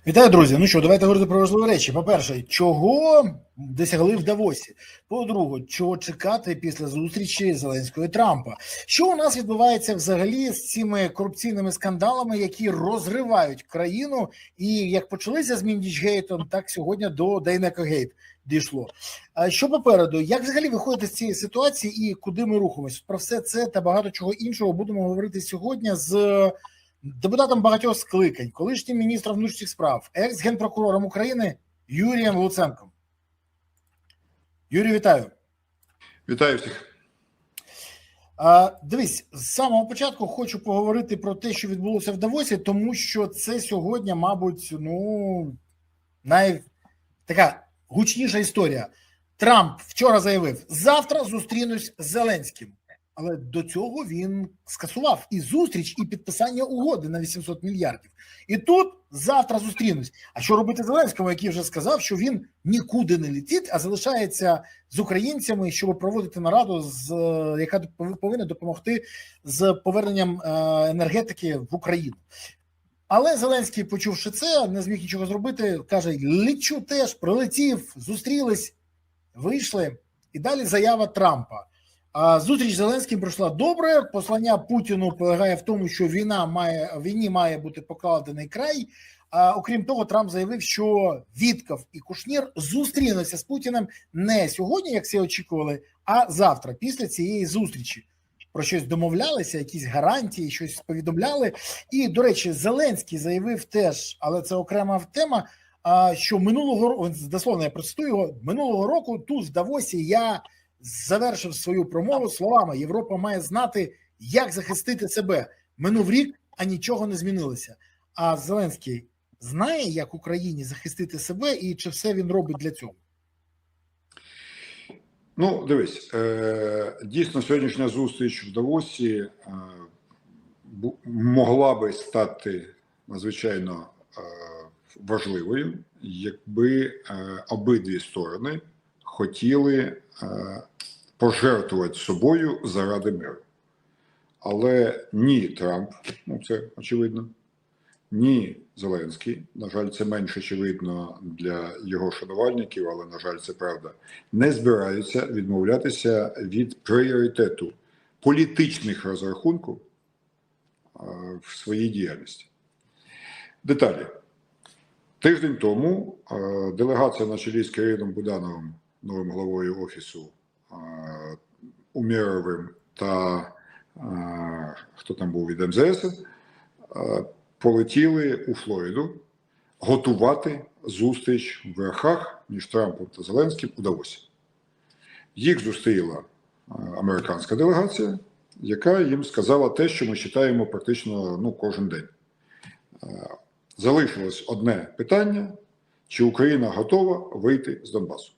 Вітаю, друзі. Ну що, давайте говорити про важливі речі. По-перше, чого досягли в Давосі? По-друге, чого чекати після зустрічі Зеленського і Трампа? Що у нас відбувається взагалі з цими корупційними скандалами, які розривають країну? І як почалися з Міндічгейтом, так сьогодні до Дейнекогейт дійшло. А що попереду? Як взагалі виходити з цієї ситуації і куди ми рухаємось? Про все це та багато чого іншого будемо говорити сьогодні з депутатом багатьох скликань, колишнім міністром внутрішніх справ, екс-генпрокурором України Юрієм Луценком. Юрій, вітаю. Вітаю всіх. Дивись, з самого початку хочу поговорити про те, що відбулося в Давосі, тому що це сьогодні, мабуть, така гучніша історія. Трамп вчора заявив, завтра зустрінусь з Зеленським. Але до цього він скасував і зустріч, і підписання угоди на 800 мільярдів. І тут завтра зустрінусь. А що робити Зеленському, який вже сказав, що він нікуди не летить, а залишається з українцями, щоб проводити нараду, яка повинна допомогти з поверненням енергетики в Україну. Але Зеленський, почувши це, не зміг нічого зробити, каже, лечу теж, прилетів, зустрілись, вийшли. І далі заява Трампа. Зустріч з Зеленським пройшла добре, послання Путіну полягає в тому, що війні має бути покладений край. Окрім того, Трамп заявив, що Вітков і Кушнір зустрінуться з Путіним не сьогодні, як всі очікували, а завтра, після цієї зустрічі. Про щось домовлялися, якісь гарантії, щось повідомляли. І, до речі, Зеленський заявив теж, але це окрема тема, що минулого року, дословно я процитую його, минулого року тут в Давосі я завершив свою промову словами: Європа має знати, як захистити себе. Минув рік, а нічого не змінилося. А Зеленський знає, як Україні захистити себе, і чи все він робить для цього? Ну, дивись, дійсно, сьогоднішня зустріч в Давосі могла би стати надзвичайно важливою, якби обидві сторони хотіли пожертвувати собою заради миру. Але ні Трамп, це очевидно, ні Зеленський, на жаль, це менш очевидно для його шанувальників, але, на жаль, це правда, не збираються відмовлятися від пріоритету політичних розрахунків в своїй діяльності. Деталі. Тиждень тому делегація на чолі з Кирилом Будановим, новим главою Офісу, Умєровим та хто там був від МЗС, полетіли у Флориду готувати зустріч в верхах між Трампом та Зеленським у Давосі. Їх зустріла американська делегація, яка їм сказала те, що ми читаємо практично кожен день. Залишилось одне питання: чи Україна готова вийти з Донбасу?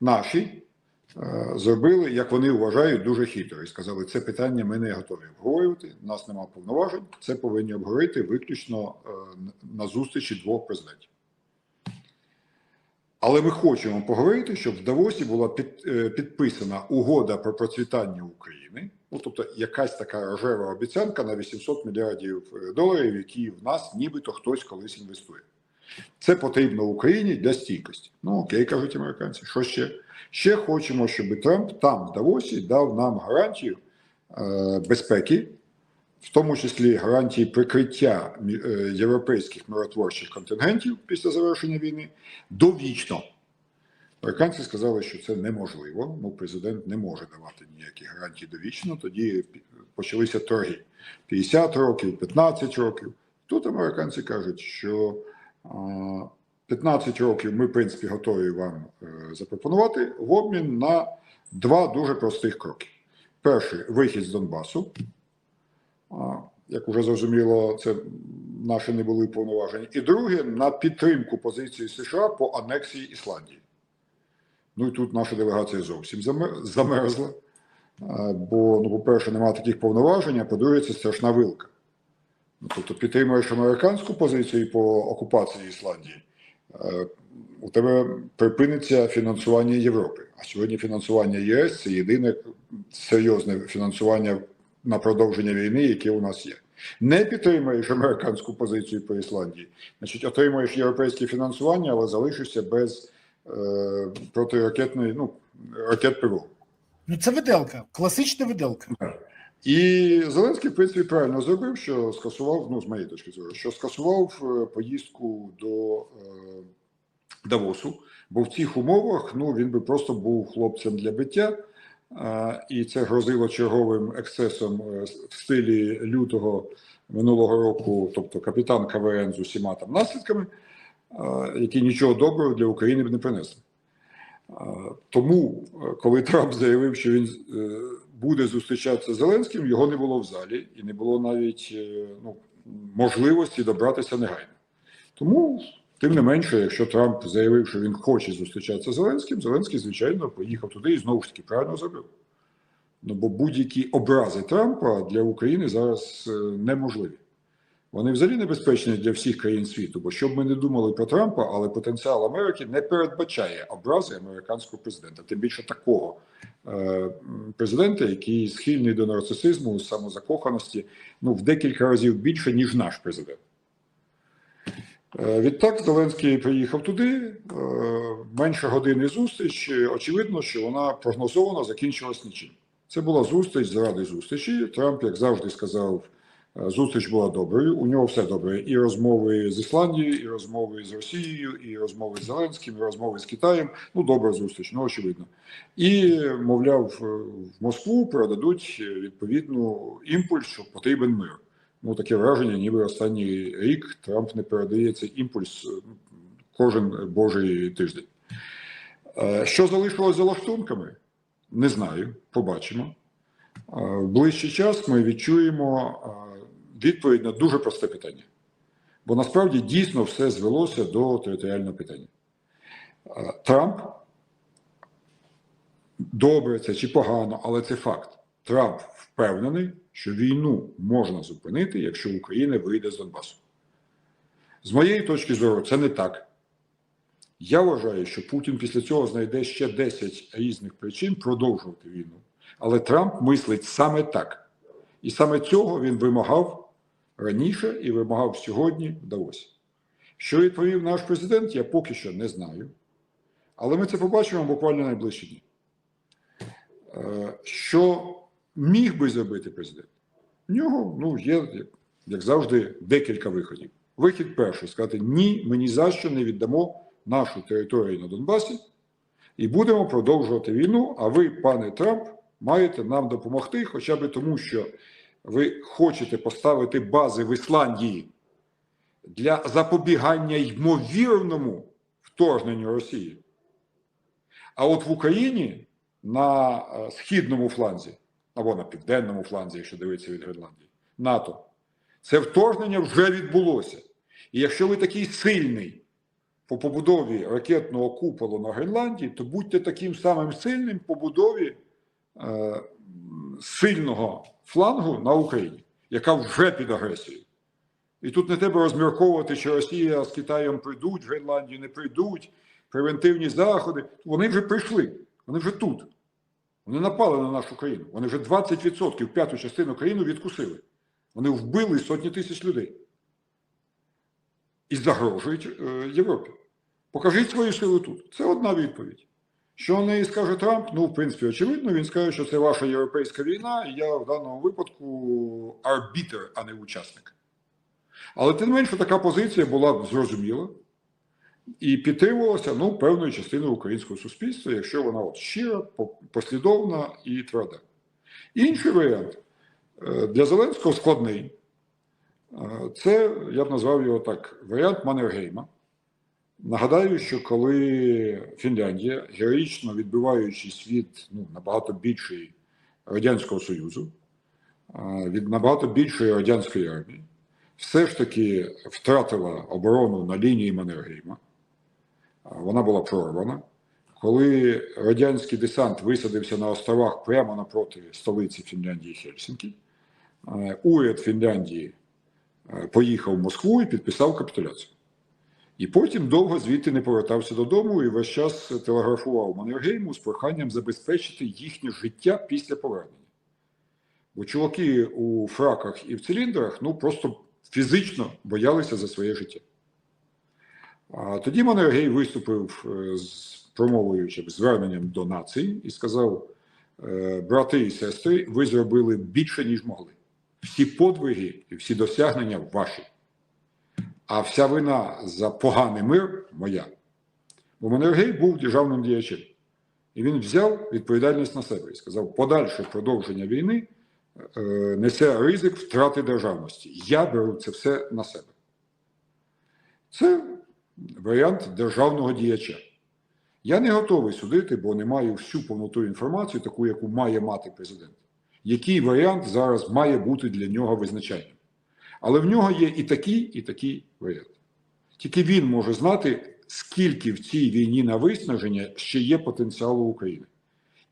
Наші зробили, як вони вважають, дуже хитро і сказали, це питання ми не готові обговорювати, у нас немає повноважень, це повинні обговорити виключно на зустрічі двох президентів. Але ми хочемо поговорити, щоб в Давосі була підписана угода про процвітання України, тобто якась така рожева обіцянка на 800 мільярдів доларів, які в нас нібито хтось колись інвестує. Це потрібно Україні для стійкості. Окей, кажуть американці. Що ще? Ще хочемо, щоб Трамп там, в Давосі, дав нам гарантію безпеки, в тому числі гарантії прикриття європейських миротворчих контингентів після завершення війни довічно. Американці сказали, що це неможливо. Президент не може давати ніякі гарантії довічно. Тоді почалися торги. 50 років, 15 років. Тут американці кажуть, що 15 років ми, в принципі, готові вам запропонувати в обмін на два дуже простих кроки. Перший – вихід з Донбасу. Як вже зрозуміло, це наші не були повноважені. І друге – на підтримку позиції США по анексії Ісландії. І тут наша делегація зовсім замерзла. Бо, по-перше, немає таких повноважень, а по-друге, це страшна вилка. Тобто підтримуєш американську позицію по окупації Ісландії, у тебе припиниться фінансування Європи. А сьогодні фінансування ЄС – це єдине серйозне фінансування на продовження війни, яке у нас є. Не підтримаєш американську позицію по Ісландії, значить, отримуєш європейське фінансування, але залишишся без протиракетної, ракет ПВО. Ну це виделка, класична виделка. І Зеленський, в принципі, правильно зробив, що скасував, з моєї точки зору, що скасував поїздку до Давосу, бо в цих умовах він би просто був хлопцем для биття, і це грозило черговим ексцесом в стилі лютого минулого року, тобто капітан КВН з усіма там наслідками, які нічого доброго для України б не принесли. Тому, коли Трамп заявив, що він буде зустрічатися з Зеленським, його не було в залі і не було навіть можливості добратися негайно. Тому, тим не менше, якщо Трамп заявив, що він хоче зустрічатися з Зеленським, Зеленський, звичайно, поїхав туди і знову ж таки правильно зробив. Бо будь-які образи Трампа для України зараз неможливі. Вони взагалі небезпечні для всіх країн світу, бо що б ми не думали про Трампа, але потенціал Америки не передбачає образи американського президента. Тим більше такого президента, який схильний до нарцисизму, самозакоханості, в декілька разів більше, ніж наш президент. Відтак Зеленський приїхав туди, менше години зустріч, очевидно, що вона прогнозовано закінчилась нічим. Це була зустріч заради зустрічі. Трамп, як завжди, сказав, зустріч була доброю, у нього все добре. І розмови з Ісландією, і розмови з Росією, і розмови з Зеленським, і розмови з Китаєм. Добра зустріч, очевидно. І, мовляв, в Москву передадуть відповідну імпульс, що потрібен мир. Таке враження, ніби останній рік Трамп не передає цей імпульс кожен божий тиждень. Що залишилось за лаштунками? Не знаю, побачимо. В ближчий час ми відчуємо відповідь на дуже просте питання. Бо насправді дійсно все звелося до територіального питання. Трамп, добре це чи погано, але це факт. Трамп впевнений, що війну можна зупинити, якщо Україна вийде з Донбасу. З моєї точки зору, це не так. Я вважаю, що Путін після цього знайде ще 10 різних причин продовжувати війну. Але Трамп мислить саме так. І саме цього він вимагав раніше і вимагав сьогодні в Давосі. Що відповів наш президент, я поки що не знаю. Але ми це побачимо буквально найближчі дні. Що міг би зробити президент? В нього є, як завжди, декілька виходів. Вихід перший – сказати, ні, ми ні за що не віддамо нашу територію на Донбасі і будемо продовжувати війну, а ви, пане Трамп, маєте нам допомогти, хоча б тому, що ви хочете поставити бази в Ісландії для запобігання ймовірному вторгненню Росії. А от в Україні на східному фланзі, або на південному фланзі, якщо дивитися від Гренландії, НАТО, це вторгнення вже відбулося. І якщо ви такий сильний по побудові ракетного куполу на Гренландії, то будьте таким самим сильним по побудові сильного флангу на Україні, яка вже під агресією. І тут не треба розмірковувати, що Росія з Китаєм прийдуть, в Гренландію не прийдуть, превентивні заходи. Вони вже прийшли, вони вже тут. Вони напали на нашу країну. Вони вже 20%, п'яту частину країни відкусили. Вони вбили сотні тисяч людей. І загрожують Європі. Покажіть свою силу тут. Це одна відповідь. Що неї скаже Трамп? В принципі, очевидно, він скаже, що це ваша європейська війна, і я в даному випадку арбітр, а не учасник. Але тим не менше, така позиція була б зрозуміла і підтримувалася, певною частиною українського суспільства, якщо вона щира, послідовна і тверда. Інший варіант для Зеленського складний. Це, я б назвав його так, варіант Маннергейма. Нагадаю, що коли Фінляндія, героїчно відбиваючись від набагато більшої Радянського Союзу, від набагато більшої радянської армії, все ж таки втратила оборону на лінії Маннергейма, вона була прорвана. Коли радянський десант висадився на островах прямо напроти столиці Фінляндії Хельсінкі, уряд Фінляндії поїхав в Москву і підписав капітуляцію. І потім довго звідти не повертався додому і весь час телеграфував Маннергейму з проханням забезпечити їхнє життя після повернення. Бо чуваки у фраках і в циліндрах ну просто фізично боялися за своє життя. А тоді Маннергей виступив з промовою чи зверненням до нації і сказав: брати і сестри, ви зробили більше, ніж могли. Всі подвиги і всі досягнення ваші. А вся вина за поганий мир моя. Бо Маннергей був державним діячем. І він взяв відповідальність на себе і сказав: подальше продовження війни несе ризик втрати державності. Я беру це все на себе. Це варіант державного діяча. Я не готовий судити, бо не маю всю повноту інформації, таку, яку має мати президент. Який варіант зараз має бути для нього визначальним. Але в нього є і такий варіант. Тільки він може знати, скільки в цій війні на виснаження ще є потенціалу України.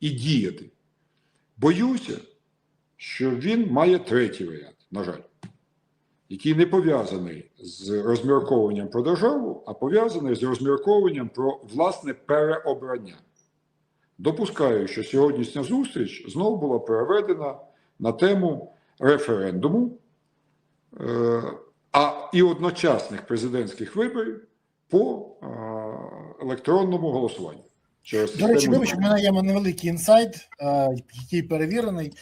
І діяти. Боюся, що він має третій варіант, на жаль, який не пов'язаний з розмірковуванням про державу, а пов'язаний з розмірковуванням про власне переобрання. Допускаю, що сьогоднішня зустріч знову була переведена на тему референдуму і одночасних президентських виборів по електронному голосуванню. До речі, вибач, у мене є невеликий інсайт, який перевірений.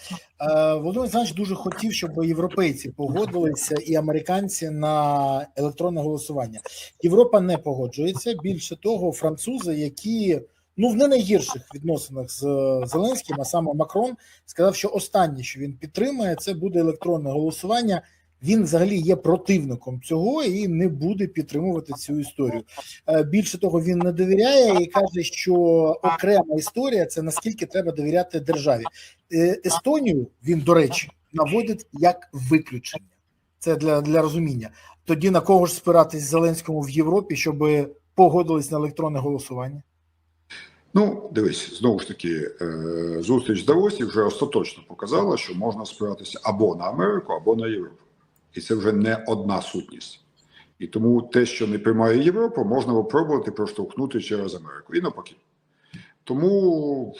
Володимир Олександрович дуже хотів, щоб європейці погодилися і американці на електронне голосування. Європа не погоджується. Більше того, французи, які в не найгірших відносинах з Зеленським, а саме Макрон, сказав, що останнє, що він підтримає, це буде електронне голосування. Він взагалі є противником цього і не буде підтримувати цю історію. Більше того, він не довіряє і каже, що окрема історія – це наскільки треба довіряти державі. Естонію він, до речі, наводить як виключення. Це для розуміння. Тоді на кого ж спиратись Зеленському в Європі, щоб погодились на електронне голосування? Ну, дивись, знову ж таки, зустріч в Давосі вже остаточно показала, що можна спиратися або на Америку, або на Європу. І це вже не одна сутність. І тому те, що не приймає Європа, можна випробувати проштовхнути через Америку. І навпаки. Тому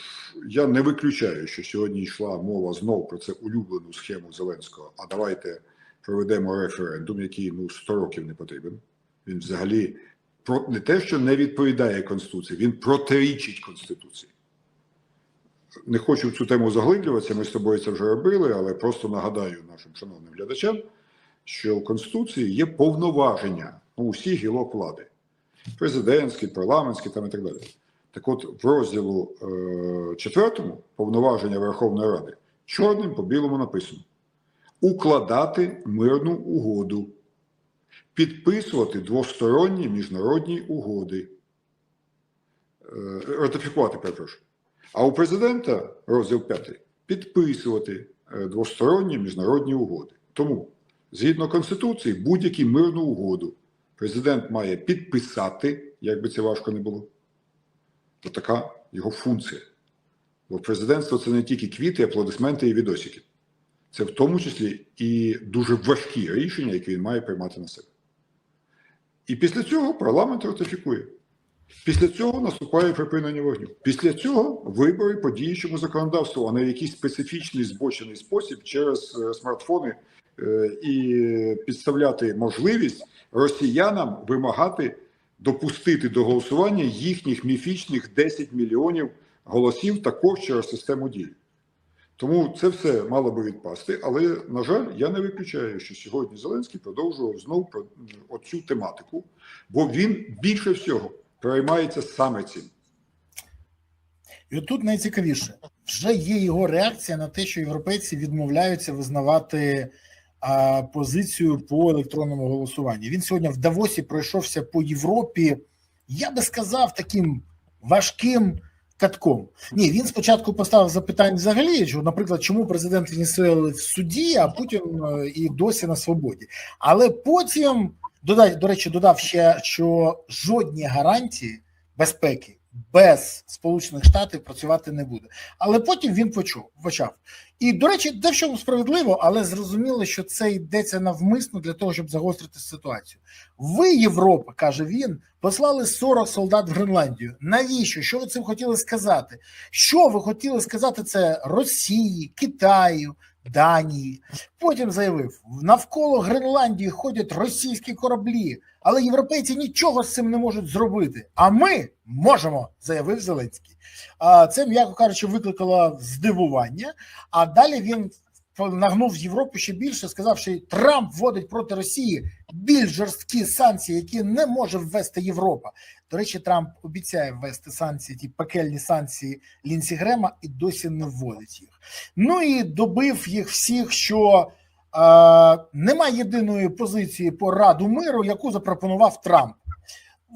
я не виключаю, що сьогодні йшла мова знов про це улюблену схему Зеленського. А давайте проведемо референдум, який 100 років не потрібен. Він взагалі не те, що не відповідає Конституції, він протирічить Конституції. Не хочу в цю тему заглиблюватися, ми з тобою це вже робили, але просто нагадаю нашим шановним глядачам, що в Конституції є повноваження усіх гілок влади. Президентські, парламентські там і так далі. Так от, в розділу 4 повноваження Верховної Ради чорним по білому написано: укладати мирну угоду, підписувати двосторонні міжнародні угоди, ратифікувати, перепрошую. А у президента, розділ 5, підписувати двосторонні міжнародні угоди. Тому, згідно Конституції, будь-яку мирну угоду президент має підписати, як би це важко не було. Ось така його функція. Бо президентство – це не тільки квіти, аплодисменти і відосики. Це в тому числі і дуже важкі рішення, які він має приймати на себе. І після цього парламент ратифікує. Після цього наступає припинення вогню. Після цього вибори по діючому законодавству, а не в якийсь специфічний збочений спосіб через смартфони і підставляти можливість росіянам вимагати допустити до голосування їхніх міфічних 10 мільйонів голосів також через систему дії. Тому це все мало би відпасти, але, на жаль, я не виключаю, що сьогодні Зеленський продовжував знову оцю тематику, бо він більше всього переймається саме цим. І от тут найцікавіше. Вже є його реакція на те, що європейці відмовляються визнавати позицію по електронному голосуванню. Він сьогодні в Давосі пройшовся по Європі, я би сказав, таким важким катком. Ні, він спочатку поставив запитання взагалі, що, наприклад, чому президент Венесуели в суді, а Путін і досі на свободі. Але потім, до речі, додав ще, що жодні гарантії безпеки без Сполучених Штатів працювати не буде. Але потім він почав. І, до речі, дещо справедливо, але зрозуміло, що це йдеться навмисно для того, щоб загострити ситуацію. Ви, Європа, каже він, послали 40 солдат в Гренландію. Навіщо? Що ви цим хотіли сказати? Що ви хотіли сказати це Росії, Китаю, Данії. Потім заявив, навколо Гренландії ходять російські кораблі, але європейці нічого з цим не можуть зробити. А ми можемо, заявив Зеленський. Це, м'яко кажучи, викликало здивування, а далі він нагнув Європу ще більше, сказав, що Трамп вводить проти Росії більш жорсткі санкції, які не може ввести Європа. До речі, Трамп обіцяє ввести санкції, ті пекельні санкції Лінсі Грема, і досі не вводить їх. Ну і добив їх всіх, що немає єдиної позиції по Раду миру, яку запропонував Трамп.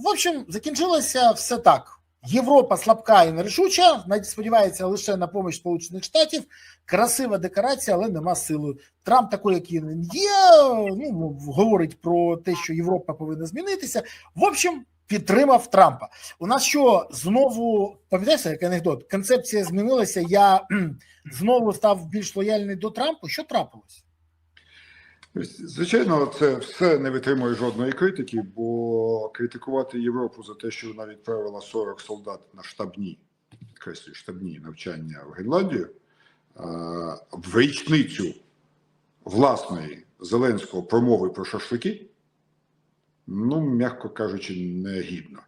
В общем, закінчилося все так. Європа слабка і нерішуча, навіть сподівається лише на допомогу Сполучених Штатів. Красива декорація, але нема сили. Трамп такий, який він є, говорить про те, що Європа повинна змінитися. В общем, підтримав Трампа. У нас що, знову, пам'ятаєте, як анекдот, концепція змінилася, я знову став більш лояльний до Трампа. Що трапилось? Звичайно, це все не витримує жодної критики, бо критикувати Європу за те, що вона відправила 40 солдат на штабні, підкреслюю, штабні навчання в Гренландію, в річницю власної Зеленського промови про шашлики, ну, м'яко кажучи, не гідно.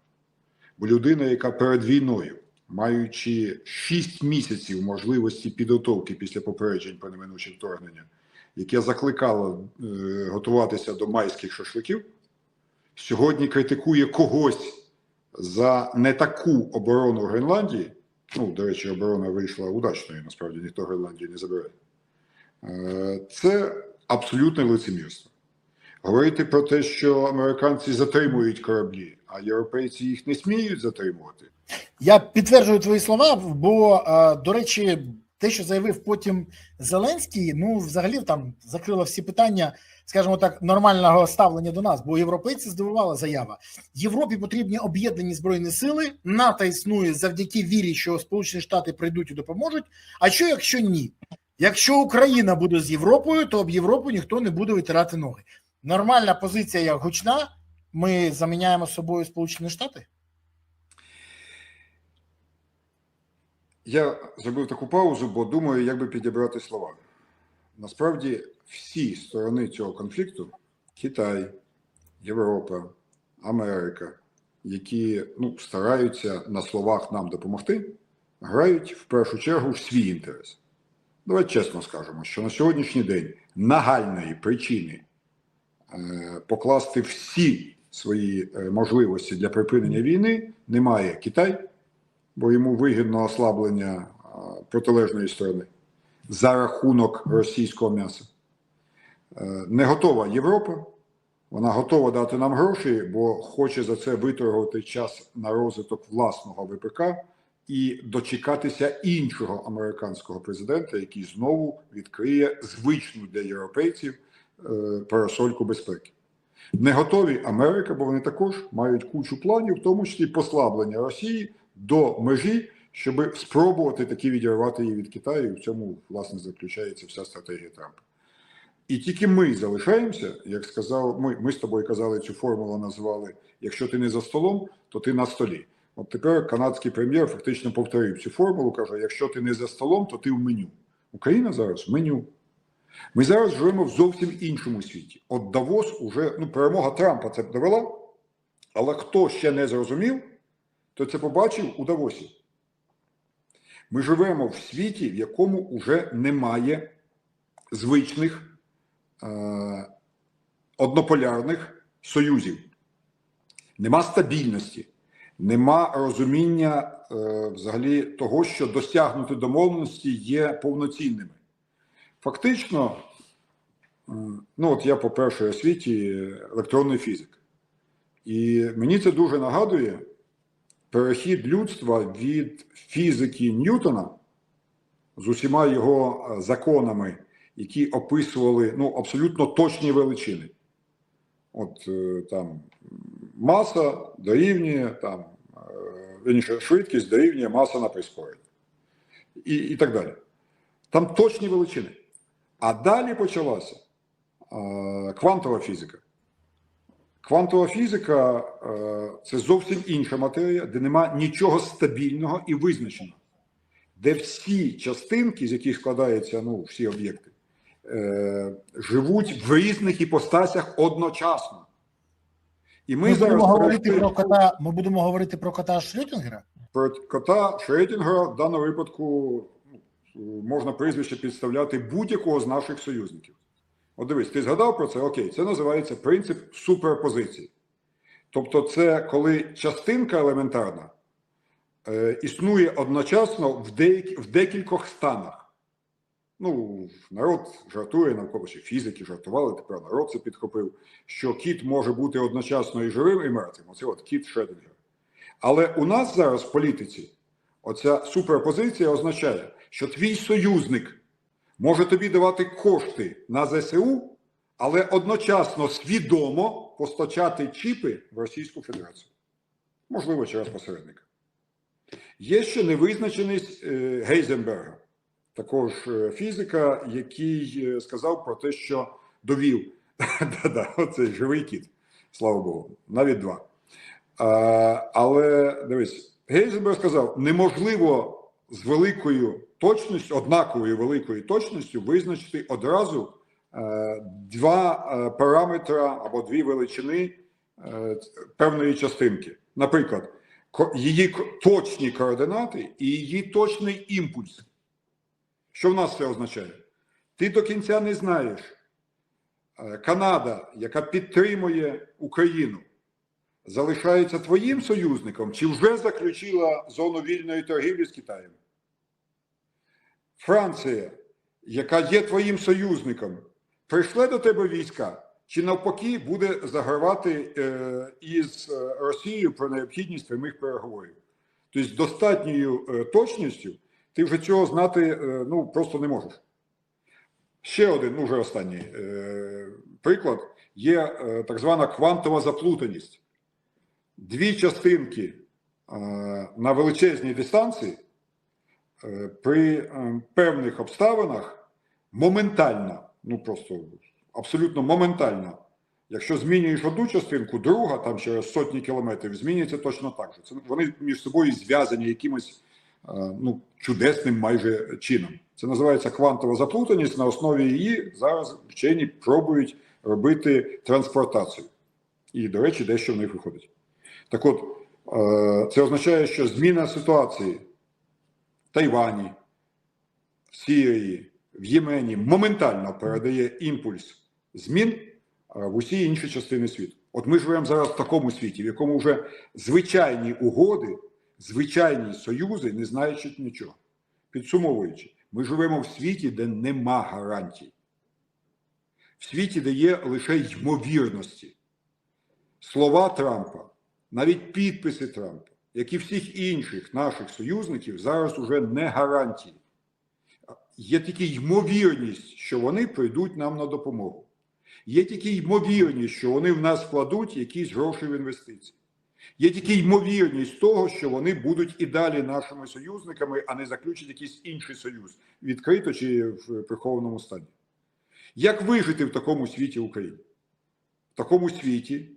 Бо людина, яка перед війною, маючи 6 місяців можливості підготовки після попереджень про неминуче вторгнення, яке закликало готуватися до майських шашликів, сьогодні критикує когось за не таку оборону Гренландії. Ну, до речі, оборона вийшла удачною, насправді ніхто Гренландію не забирає. Це абсолютне лицемірство. Говорити про те, що американці затримують кораблі, а європейці їх не сміють затримувати. Я підтверджую твої слова, бо, до речі, те, що заявив потім Зеленський, ну, взагалі там закрило всі питання, скажімо так, нормального ставлення до нас, бо європейці здивувала заява. Європі потрібні об'єднані збройні сили, НАТО існує завдяки вірі, що Сполучені Штати прийдуть і допоможуть, а що якщо ні? Якщо Україна буде з Європою, то об Європу ніхто не буде витирати ноги. Нормальна позиція як гучна, ми заміняємо собою Сполучені Штати? Я зробив таку паузу, бо думаю, як би підібрати слова. Насправді, всі сторони цього конфлікту – Китай, Європа, Америка, які стараються на словах нам допомогти, грають в першу чергу в свій інтерес. Давайте чесно скажемо, що на сьогоднішній день нагальної причини покласти всі свої можливості для припинення війни немає Китай, бо йому вигідно ослаблення протилежної сторони за рахунок російського м'яса. Не готова Європа, вона готова дати нам гроші, бо хоче за це виторгувати час на розвиток власного ВПК і дочекатися іншого американського президента, який знову відкриє звичну для європейців парасольку безпеки. Не готові Америка, бо вони також мають кучу планів, в тому числі послаблення Росії до межі, щоб спробувати таки відірвати її від Китаю, і в цьому, власне, заключається вся стратегія Трампа. І тільки ми залишаємося, як сказав, ми з тобою казали, цю формулу назвали, якщо ти не за столом, то ти на столі. От тепер канадський прем'єр фактично повторив цю формулу, каже, якщо ти не за столом, то ти в меню. Україна зараз в меню. Ми зараз живемо в зовсім іншому світі. От Давос уже, перемога Трампа це довела, але хто ще не зрозумів, то це побачив у Давосі. Ми живемо в світі, в якому вже немає звичних однополярних союзів. Нема стабільності, нема розуміння взагалі того, що досягнути домовленості є повноцінними. Фактично, от я по першій освіті електронний фізик. І мені це дуже нагадує перехід людства від фізики Ньютона з усіма його законами, які описували абсолютно точні величини. От там маса дорівнює, швидкість дорівнює маса на прискорення. І так далі. Там точні величини. А далі почалася квантова фізика. Квантова фізика – це зовсім інша матерія, де нема нічого стабільного і визначеного. Де всі частинки, з яких складаються всі об'єкти, живуть в різних іпостасях одночасно. І Ми зараз будемо говорити про кота. Ми будемо говорити про кота Шрёдінгера? про кота Шрёдінгера в даному випадку можна прізвище підставляти будь-якого з наших союзників. От дивись, ти згадав про це? Окей, це називається принцип суперпозиції. Тобто це коли частинка елементарна існує одночасно в декількох станах. Ну, народ жартує навколо, чи фізики жартували, тепер народ це підхопив, що кіт може бути одночасно і живим, і мертвим. Оце от кіт Шрёдінгера. Але у нас зараз в політиці оця суперпозиція означає, що твій союзник може тобі давати кошти на ЗСУ, але одночасно свідомо постачати чіпи в Російську Федерацію. Можливо, через посередника. Є ще невизначеність Гейзенберга, також фізика, який сказав про те, що довів, оцей живий кіт, слава Богу, навіть два. Але, дивись, Гейзенберг сказав, неможливо з великою точністю, однаковою великою точністю визначити одразу два параметри або дві величини певної частинки. Наприклад, її точні координати і її точний імпульс. Що в нас це означає? Ти до кінця не знаєш, Канада, яка підтримує Україну, залишається твоїм союзником чи вже заключила зону вільної торгівлі з Китаєм? Франція, яка є твоїм союзником, прийшла до тебе війська, чи навпаки буде загравати із Росією про необхідність прямих переговорів? Тобто достатньою точністю ти вже цього знати просто не можеш. Ще один, вже останній приклад, є так звана квантова заплутаність. Дві частинки на величезній дистанції при певних обставинах моментально, просто абсолютно моментально, якщо змінюєш одну частинку, друга, там через сотні кілометрів, змінюється точно так же. Вони між собою зв'язані якимось чудесним майже чином. Це називається квантова заплутаність, на основі її зараз вчені пробують робити транспортацію. І, до речі, дещо в них виходить. Так от, це означає, що зміна ситуації в Тайвані, в Сирії, в Ємені моментально передає імпульс змін в усі інші частини світу. От ми живемо зараз в такому світі, в якому вже звичайні угоди, звичайні союзи, не знаючи нічого. Підсумовуючи, ми живемо в світі, де нема гарантій. В світі, де є лише ймовірності. Слова Трампа, навіть підписи Трампа, як і всіх інших наших союзників, зараз уже не гарантії. Є тільки ймовірність, що вони прийдуть нам на допомогу. Є тільки ймовірність, що вони в нас вкладуть якісь гроші в інвестиції. Є тільки ймовірність того, що вони будуть і далі нашими союзниками, а не заключать якийсь інший союз, відкрито чи в прихованому стані. Як вижити в такому світі України? В такому світі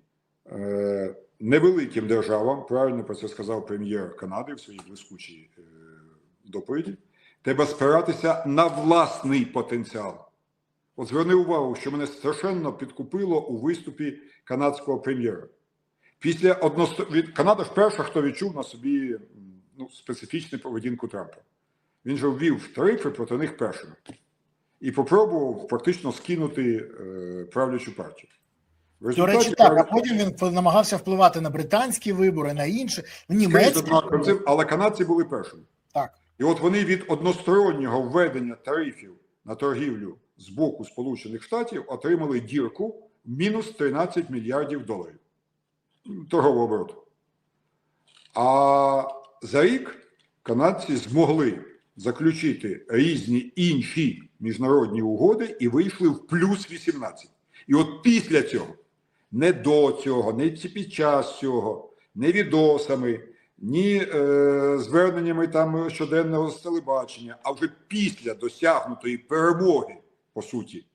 невеликим державам, правильно про це сказав прем'єр Канади в своїй блискучій доповіді, треба спиратися на власний потенціал. От зверни увагу, що мене страшенно підкупило у виступі канадського прем'єра. Канада ж перша, хто відчув на собі специфічну поведінку Трампа. Він же ввів тарифи проти них першим. І попробував практично скинути правлячу партію. До речі, так, а потім він намагався впливати на британські вибори, на інші, німецькі. Але канадці були першими. Так. І от вони від одностороннього введення тарифів на торгівлю з боку Сполучених Штатів отримали дірку мінус 13 мільярдів доларів торгового обороту. А за рік канадці змогли заключити різні інші міжнародні угоди і вийшли в плюс 18. І от після цього, не до цього, не під час цього, не відосами, ні зверненнями там щоденного з телебачення, а вже після досягнутої перемоги, по суті,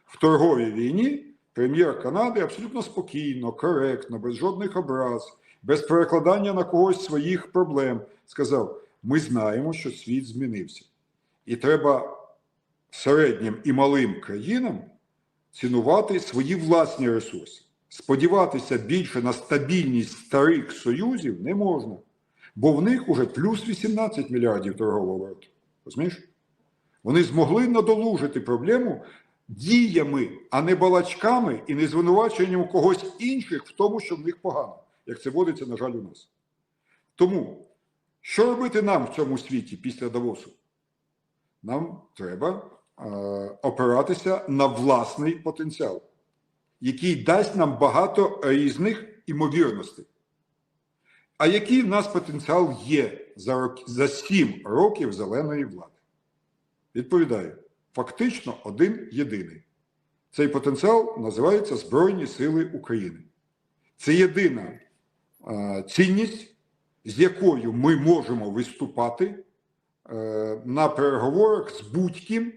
в торговій війні, прем'єр Канади абсолютно спокійно, коректно, без жодних образ, без перекладання на когось своїх проблем сказав: ми знаємо, що світ змінився. І треба середнім і малим країнам цінувати свої власні ресурси. Сподіватися більше на стабільність старих союзів не можна, бо в них уже плюс 18 мільярдів торгового обороту. Розумієш? Вони змогли надолужити проблему діями, а не балачками і не звинуваченням когось інших в тому, що в них погано, як це водиться, на жаль, у нас. Тому, що робити нам в цьому світі після Давосу? Нам треба опиратися на власний потенціал, який дасть нам багато різних імовірностей. А який в нас потенціал є за 7 років зеленої влади? Відповідаю, фактично один єдиний. Цей потенціал називається Збройні Сили України. Це єдина цінність, з якою ми можемо виступати на переговорах з будь-ким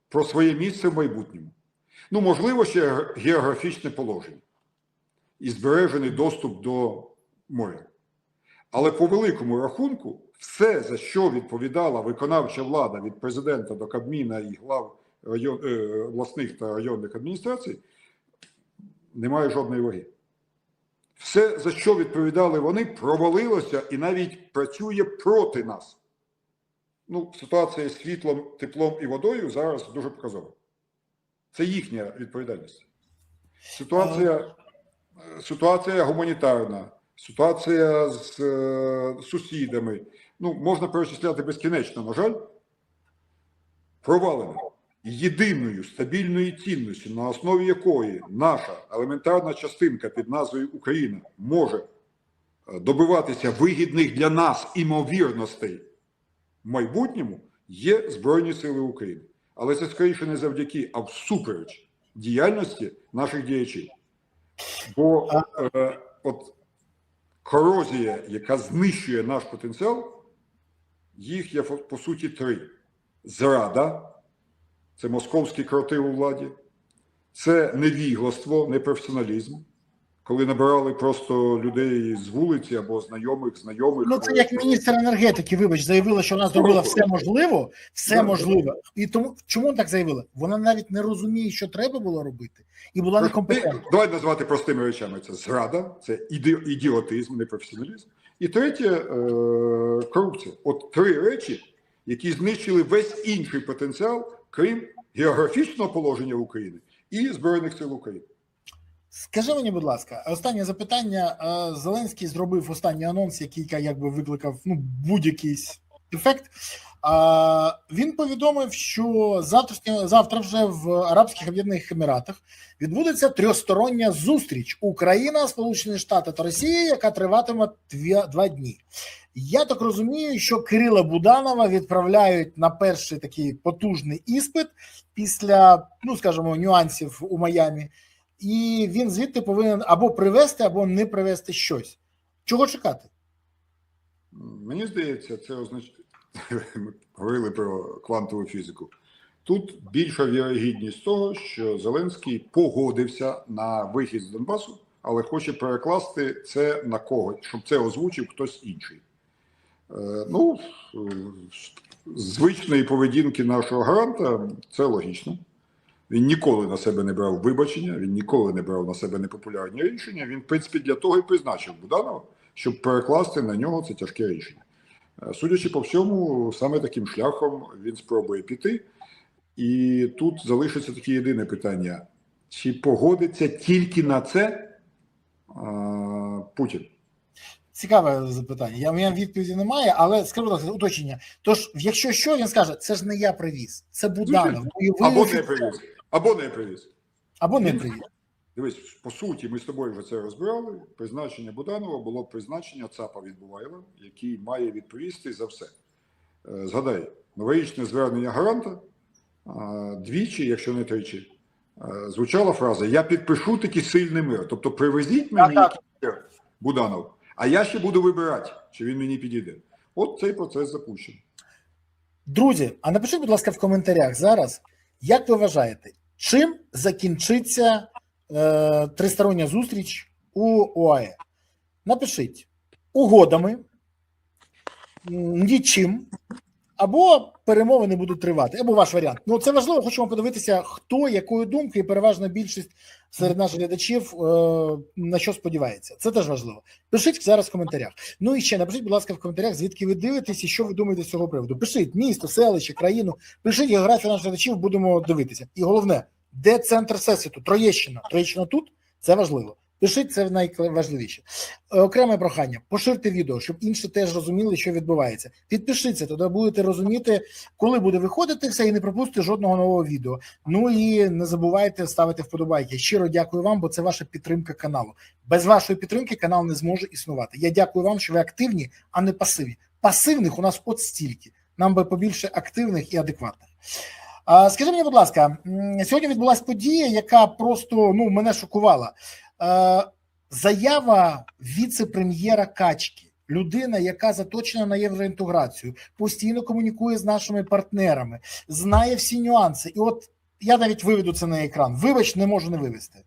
про своє місце в майбутньому. Ну, можливо, ще географічне положення і збережений доступ до моря. Але по великому рахунку, все, за що відповідала виконавча влада від президента до Кабміна і глав обласних та районних адміністрацій, не має жодної ваги. Все, за що відповідали вони, провалилося і навіть працює проти нас. Ну, ситуація з світлом, теплом і водою зараз дуже показова. Це їхня відповідальність. Ситуація гуманітарна, ситуація з сусідами, ну, можна перечисляти безкінечно, на жаль, провалена. Єдиною стабільною цінністю, на основі якої наша елементарна частинка під назвою Україна може добиватися вигідних для нас імовірностей в майбутньому, є Збройні Сили України. Але це скоріше не завдяки, а всупереч діяльності наших діячів. Бо от корозія, яка знищує наш потенціал, їх є по суті 3. Зрада, це московські кроти у владі, це невігластво, непрофесіоналізм, коли набирали просто людей з вулиці або знайомих. Ну, це як міністр енергетики, вибач, заявила, що вона зробила все можливе. І тому, чому так заявила? Вона навіть не розуміє, що треба було робити, і була некомпетентна. Давай назвати простими речами. Це зрада, це ідіотизм, непрофесіоналізм. І третє – корупція. От 3 речі, які знищили весь інший потенціал, крім географічного положення України і Збройних сил України. Скажи мені, будь ласка, останнє запитання. Зеленський зробив останній анонс, який якби викликав будь-який ефект. Він повідомив, що завтра вже в Арабських Об'єднаних Еміратах відбудеться 3-стороння зустріч Україна, Сполучені Штати та Росія, яка триватиме 2 дні. Я так розумію, що Кирила Буданова відправляють на перший такий потужний іспит після, ну, скажімо, нюансів у Майамі, і він звідти повинен або привезти, або не привезти щось. Чого чекати? Мені здається, це означає, ми говорили про квантову фізику. Тут більша вірогідність того, що Зеленський погодився на вихід з Донбасу, але хоче перекласти це на когось, щоб це озвучив хтось інший. Ну, з звичної поведінки нашого гаранта це логічно. Він ніколи на себе не брав вибачення, він ніколи не брав на себе непопулярні рішення. Він, в принципі, для того і призначив Буданова, щоб перекласти на нього це тяжке рішення. Судячи по всьому, саме таким шляхом він спробує піти. І тут залишиться таке єдине питання. Чи погодиться тільки на це Путін? Цікаве запитання. У мене відповіді немає, але скажу так, уточнення. Тож, якщо що, він скаже, це ж не я привіз, це Буданов. Або не привіз. Або не привіз. Або не привіз. Дивись, по суті, ми з тобою вже це розбирали. Призначення Буданова було призначення ЦАПа Відбуваєва, який має відповісти за все. Згадай, новорічне звернення гаранта двічі, якщо не тричі, звучала фраза «Я підпишу таки сильний мир». Тобто привезіть мені мир, Буданов, а я ще буду вибирати, чи він мені підійде. От цей процес запущений. Друзі, а напишіть, будь ласка, в коментарях зараз, як ви вважаєте, чим закінчиться тристороння зустріч у ОАЕ? Напишіть: угодами, нічим, або перемовини будуть тривати, або ваш варіант. Ну, це важливо, хочемо подивитися, хто, якої думки, і переважна більшість серед наших глядачів на що сподівається. Це теж важливо. Пишіть зараз в коментарях. Ну і ще напишіть, будь ласка, в коментарях, звідки ви дивитесь і що ви думаєте з цього приводу. Пишіть місто, селище, країну, пишіть географію наших глядачів, будемо дивитися. І головне, де центр всесвіту? Троєщина. Троєщина тут? Це важливо. Пишіть, це найважливіше. Окреме прохання, поширте відео, щоб інші теж розуміли, що відбувається. Підпишіться, тоді будете розуміти, коли буде виходити все і не пропустите жодного нового відео. Ну і не забувайте ставити вподобайки. Щиро дякую вам, бо це ваша підтримка каналу. Без вашої підтримки канал не зможе існувати. Я дякую вам, що ви активні, а не пасивні. Пасивних у нас от стільки. Нам би побільше активних і адекватних. Скажи мені, будь ласка, сьогодні відбулася подія, яка просто мене шокувала. Заява віце-прем'єра Качки, людина, яка заточена на євроінтеграцію, постійно комунікує з нашими партнерами, знає всі нюанси. І от я навіть виведу це на екран. Вибач, не можу не вивести.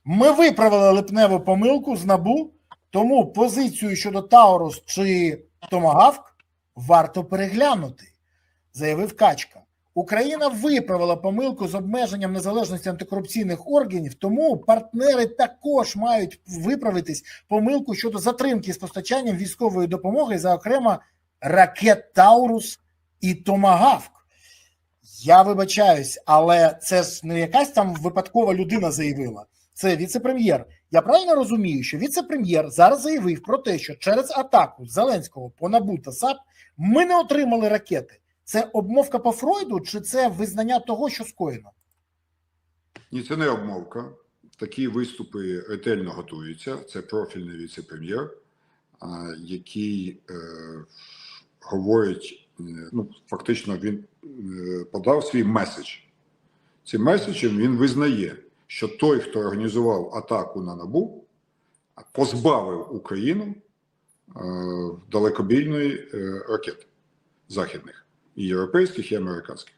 Ми виправили липневу помилку з НАБУ, тому позицію щодо Таурус чи Томагавк варто переглянути, заявив Качка. Україна виправила помилку з обмеженням незалежності антикорупційних органів, тому партнери також мають виправитись помилку щодо затримки з постачанням військової допомоги за окремо ракет Таурус і Томагавк. Я вибачаюсь, але це ж не якась там випадкова людина заявила. Це віце-прем'єр. Я правильно розумію, що віце-прем'єр зараз заявив про те, що через атаку Зеленського по НАБУ та САП ми не отримали ракети. Це обмовка по Фройду, чи це визнання того, що скоєно? Ні, це не обмовка. Такі виступи ретельно готуються. Це профільний віце-прем'єр, який говорить, фактично він подав свій меседж. Цим меседжем він визнає, що той, хто організував атаку на НАБУ, позбавив Україну далекобійної ракет західних. І європейських, і американських.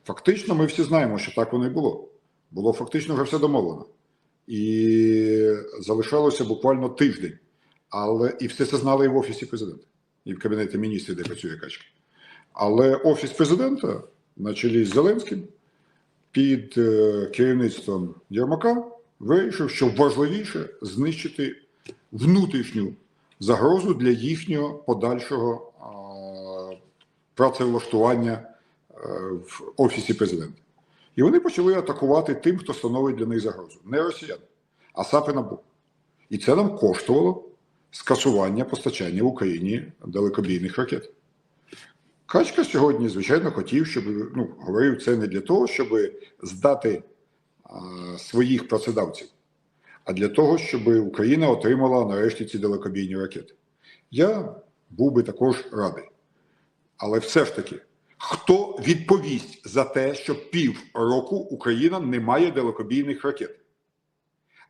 Фактично, ми всі знаємо, що так воно і було. Було фактично вже все домовлено. І залишалося буквально тиждень. Але і все це знали і в Офісі Президента, і в Кабінеті міністрів, де працює Качка. Але Офіс Президента, на чолі з Зеленським, під керівництвом Єрмака, вирішив, що важливіше знищити внутрішню загрозу для їхнього подальшого працевлаштування в Офісі Президента. І вони почали атакувати тим, хто становить для них загрозу. Не росіяни, а САП і НАБУ. І це нам коштувало скасування постачання Україні далекобійних ракет. Качка сьогодні, звичайно, хотів, щоб, говорив це не для того, щоб здати своїх працедавців, а для того, щоб Україна отримала нарешті ці далекобійні ракети. Я був би також радий. Але все ж таки, хто відповість за те, що півроку Україна не має далекобійних ракет?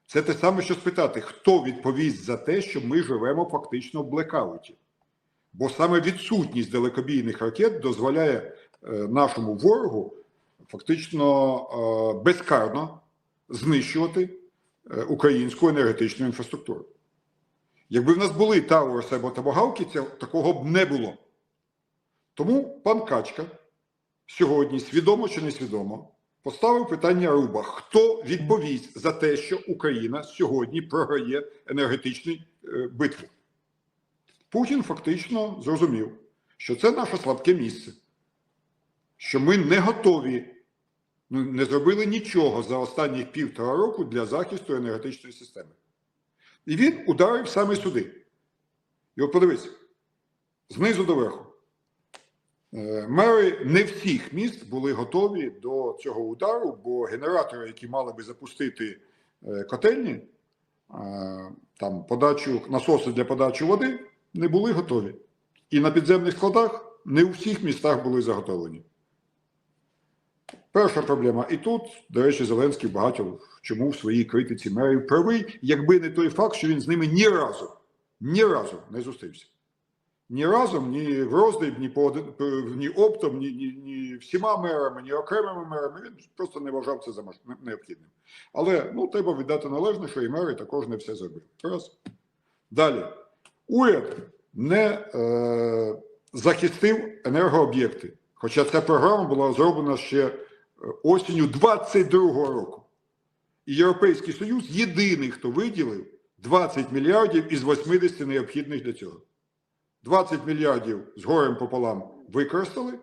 Це те саме, що спитати, хто відповість за те, що ми живемо фактично в блекауті? Бо саме відсутність далекобійних ракет дозволяє нашому ворогу фактично безкарно знищувати українську енергетичну інфраструктуру. Якби в нас були Таурус або Томагавки, такого б не було. Тому пан Качка сьогодні, свідомо чи несвідомо, поставив питання руба. Хто відповість за те, що Україна сьогодні програє енергетичну битву? Путін фактично зрозумів, що це наше слабке місце, що ми не готові, не зробили нічого за останні 1,5 року для захисту енергетичної системи. І він ударив саме сюди. І от подивіться, знизу до верху. Мери не всіх міст були готові до цього удару, бо генератори, які мали би запустити котельні, там насоси для подачі води, не були готові. І на підземних складах не у всіх містах були заготовлені. Перша проблема. І тут, до речі, Зеленський багато чому в своїй критиці мерів правий, якби не той факт, що він з ними ні разу не зустрівся. Ні разом, ні в роздріб, ні оптом, ні всіма мерами, ні окремими мерами. Він просто не вважав це за необхідним. Але треба віддати належне, що і мери також не все зробили. Раз. Далі. Уряд не захистив енергооб'єкти. Хоча ця програма була зроблена ще осінню 22-го року. І Європейський Союз єдиний, хто виділив 20 мільярдів із 80 необхідних для цього. 20 мільярдів з горем пополам використали,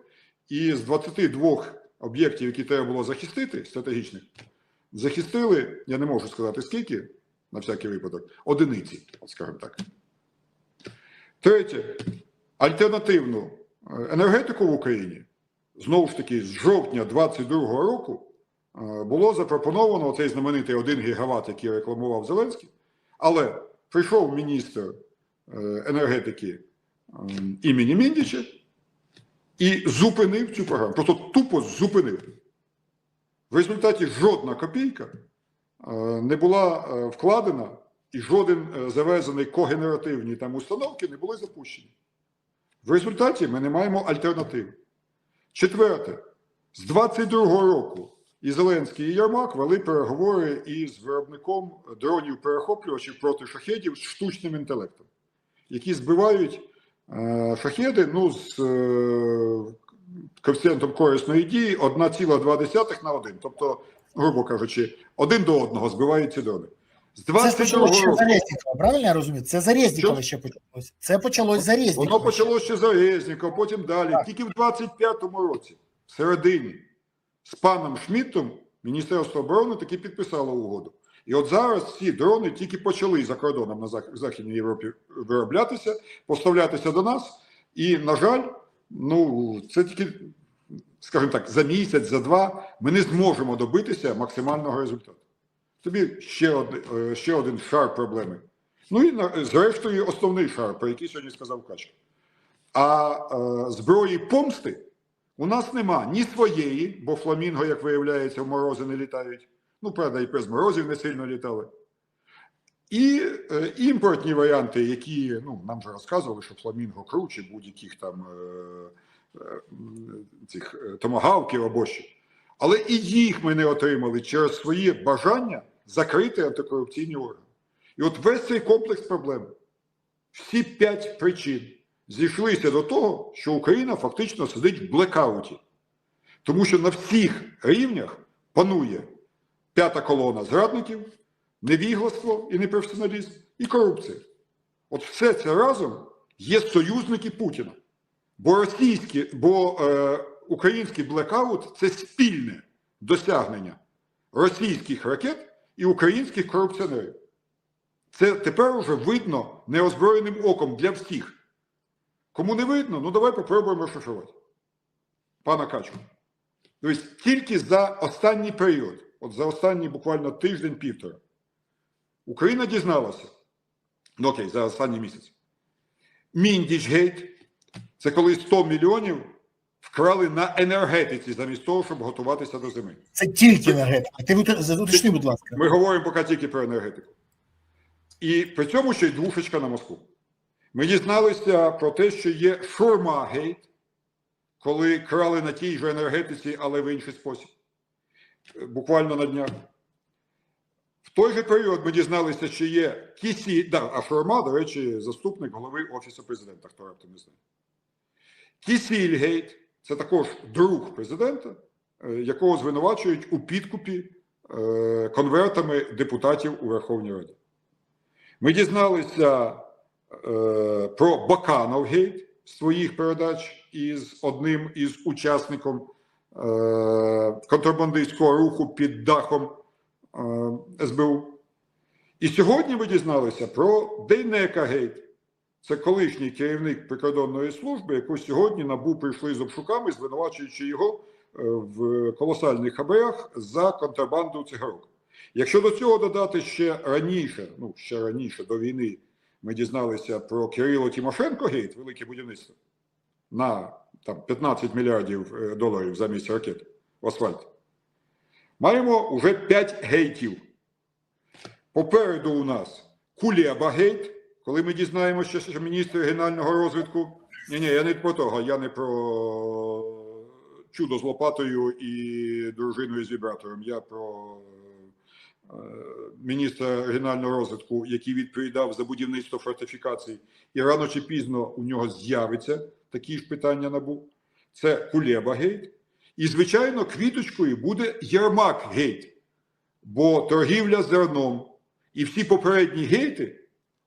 і з 22 об'єктів, які треба було захистити, стратегічних, захистили, я не можу сказати скільки, на всякий випадок, одиниці, скажімо так. Третє. Альтернативну енергетику в Україні, знову ж таки, з жовтня 22-го року, було запропоновано цей знаменитий 1 гігават, який рекламував Зеленський, але прийшов міністр енергетики імені Міндіча і зупинив цю програму. Просто тупо зупинив. В результаті жодна копійка не була вкладена і жоден завезений когенеративні там установки не були запущені. В результаті ми не маємо альтернативи. Четверте. З 22-го року і Зеленський, і Єрмак вели переговори із виробником дронів-перехоплювачів проти шахедів з штучним інтелектом, які збивають шахеди з коефіцієнтом корисної дії 1,2 на 1. Тобто, грубо кажучи, один до одного збивають ці дрони. З 22-го року... Це Резнікова, правильно я розумію? Це за Резнікова ще почалось. Це почалось за Резнікова. Воно почалося ще за Резнікова, потім далі. Так. Тільки в 25-му році, в середині, з паном Шмідтом Міністерство оборони таки підписало угоду. І от зараз ці дрони тільки почали за кордоном в Західній Європі вироблятися, поставлятися до нас. І, на жаль, це тільки, скажімо так, за місяць, за два ми не зможемо добитися максимального результату. Тобі ще один шар проблеми. Ну і, зрештою, основний шар, про який сьогодні сказав Качка. А зброї помсти у нас нема ні своєї, бо фламінго, як виявляється, в морози не літають. Правда, і без морозів не сильно літали. І імпортні варіанти, які, нам вже розказували, що фламінго круче будь-яких там цих томагавків або що. Але і їх ми не отримали через своє бажання закрити антикорупційні органи. І от весь цей комплекс проблем, всі 5 причин зійшлися до того, що Україна фактично сидить в блекауті. Тому що на всіх рівнях панує п'ята колона зрадників, невігластво і непрофесіоналізм, і корупція. От все це разом є союзники Путіна. Бо український блекаут – це спільне досягнення російських ракет і українських корупціонерів. Це тепер уже видно неозброєним оком для всіх. Кому не видно, давай попробуємо розшифрувати. Пана Качку. Тобто тільки за останній період, от за останній буквально тиждень-півтора, Україна дізналася, окей, за останній місяць, Міндічгейт – це коли 100 мільйонів вкрали на енергетиці, замість того, щоб готуватися до зими. Це тільки енергетика. Ти уточни, будь ласка. Ми говоримо поки тільки про енергетику. І при цьому ще й двушечка на Москву. Ми дізналися про те, що є Шурма-гейт, коли крали на тій же енергетиці, але в інший спосіб. Буквально на днях. В той же період ми дізналися, що є а Шурма, до речі, заступник голови Офісу президента, хто раптом не знає. Кісільгейт – це також друг президента, якого звинувачують у підкупі конвертами депутатів у Верховній Раді. Ми дізналися про Бакановгейт своїх передач із одним із учасником контрабандистського руху під дахом СБУ. І сьогодні ми дізналися про Дейнека-гейт. Це колишній керівник прикордонної служби, яку сьогодні НАБУ прийшли з обшуками, звинувачуючи його в колосальних хабарях за контрабанду цигарок. Якщо до цього додати ще раніше, до війни, ми дізналися про Кирило Тимошенко-гейт, велике будівництво, на 15 мільярдів доларів замість ракет в асфальті. Маємо вже 5 гейтів. Попереду у нас Кулеба-гейт, коли ми дізнаємося, що міністр регіонального розвитку... я не про того, я не про чудо з лопатою і дружиною з вібратором, я про міністра регіонального розвитку, який відповідав за будівництво фортифікацій, і рано чи пізно у нього з'явиться такі ж питання НАБУ. Це Кулеба-гейт. І, звичайно, квіточкою буде Єрмак-гейт. Бо торгівля зерном і всі попередні гейти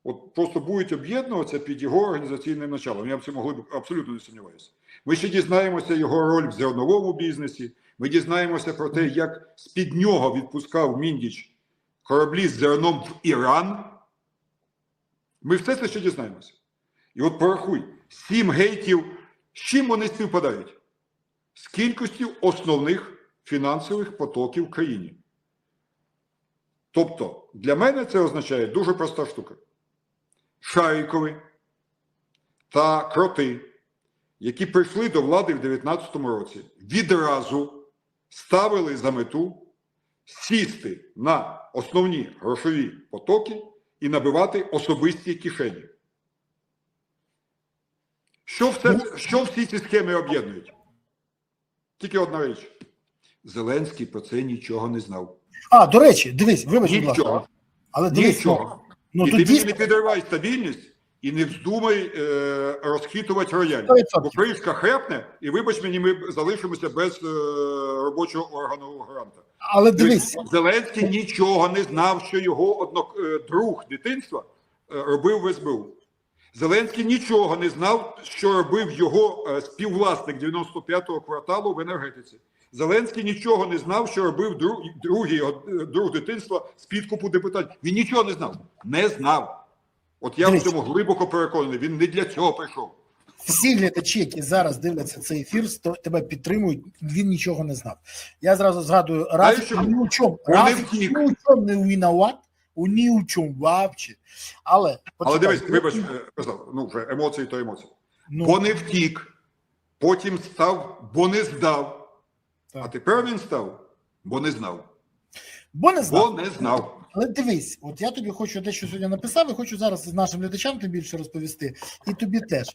от просто будуть об'єднуватися під його організаційним началом. Я в цьому абсолютно не сумніваюся. Ми ще дізнаємося його роль в зерновому бізнесі, ми дізнаємося про те, як з-під нього відпускав Міндіч кораблі з зерном в Іран. Ми все це ще дізнаємося. І от порахуй, 7 гейтів, з чим вони співпадають? З кількістю основних фінансових потоків в країні. Тобто, для мене це означає дуже проста штука. Шарікови та кроти, які прийшли до влади в 2019 році, відразу ставили за мету сісти на основні грошові потоки і набивати особисті кишені. Що всі ці схеми об'єднують? Тільки одна річ. Зеленський про це нічого не знав. А, до речі, дивись, вибач, будь ласка. Нічого. Але дивись, Нічого. ну, І тоді... ти не підривай стабільність і не вздумай розхитувати рояль. 100%. Бо кришка хрепне, і вибач мені, ми залишимося без робочого органу гранта. Але дивись. Зеленський нічого не знав, що його друг дитинства робив в СБУ. Зеленський нічого не знав, що робив його співвласник 95-го кварталу в енергетиці. Зеленський нічого не знав, що робив друг дитинства з підкупу депутатів. Він нічого не знав. Не знав. От я в цьому глибоко переконаний. Він не для цього прийшов. Всі глядачі, які зараз дивляться цей ефір, тебе підтримують, він нічого не знав. Я зразу згадую, раз ні у чому не виноват, ні у чому вообще. Але дивись, вибач, ну вже емоції то емоції. Ну, бо не втік, потім став, бо не здав. Так. А тепер він став, бо не знав. Бо не знав. Бо не знав. Але дивись, от я тобі хочу дещо сьогодні написав, і хочу зараз з нашим глядачам тим більше розповісти, і тобі теж.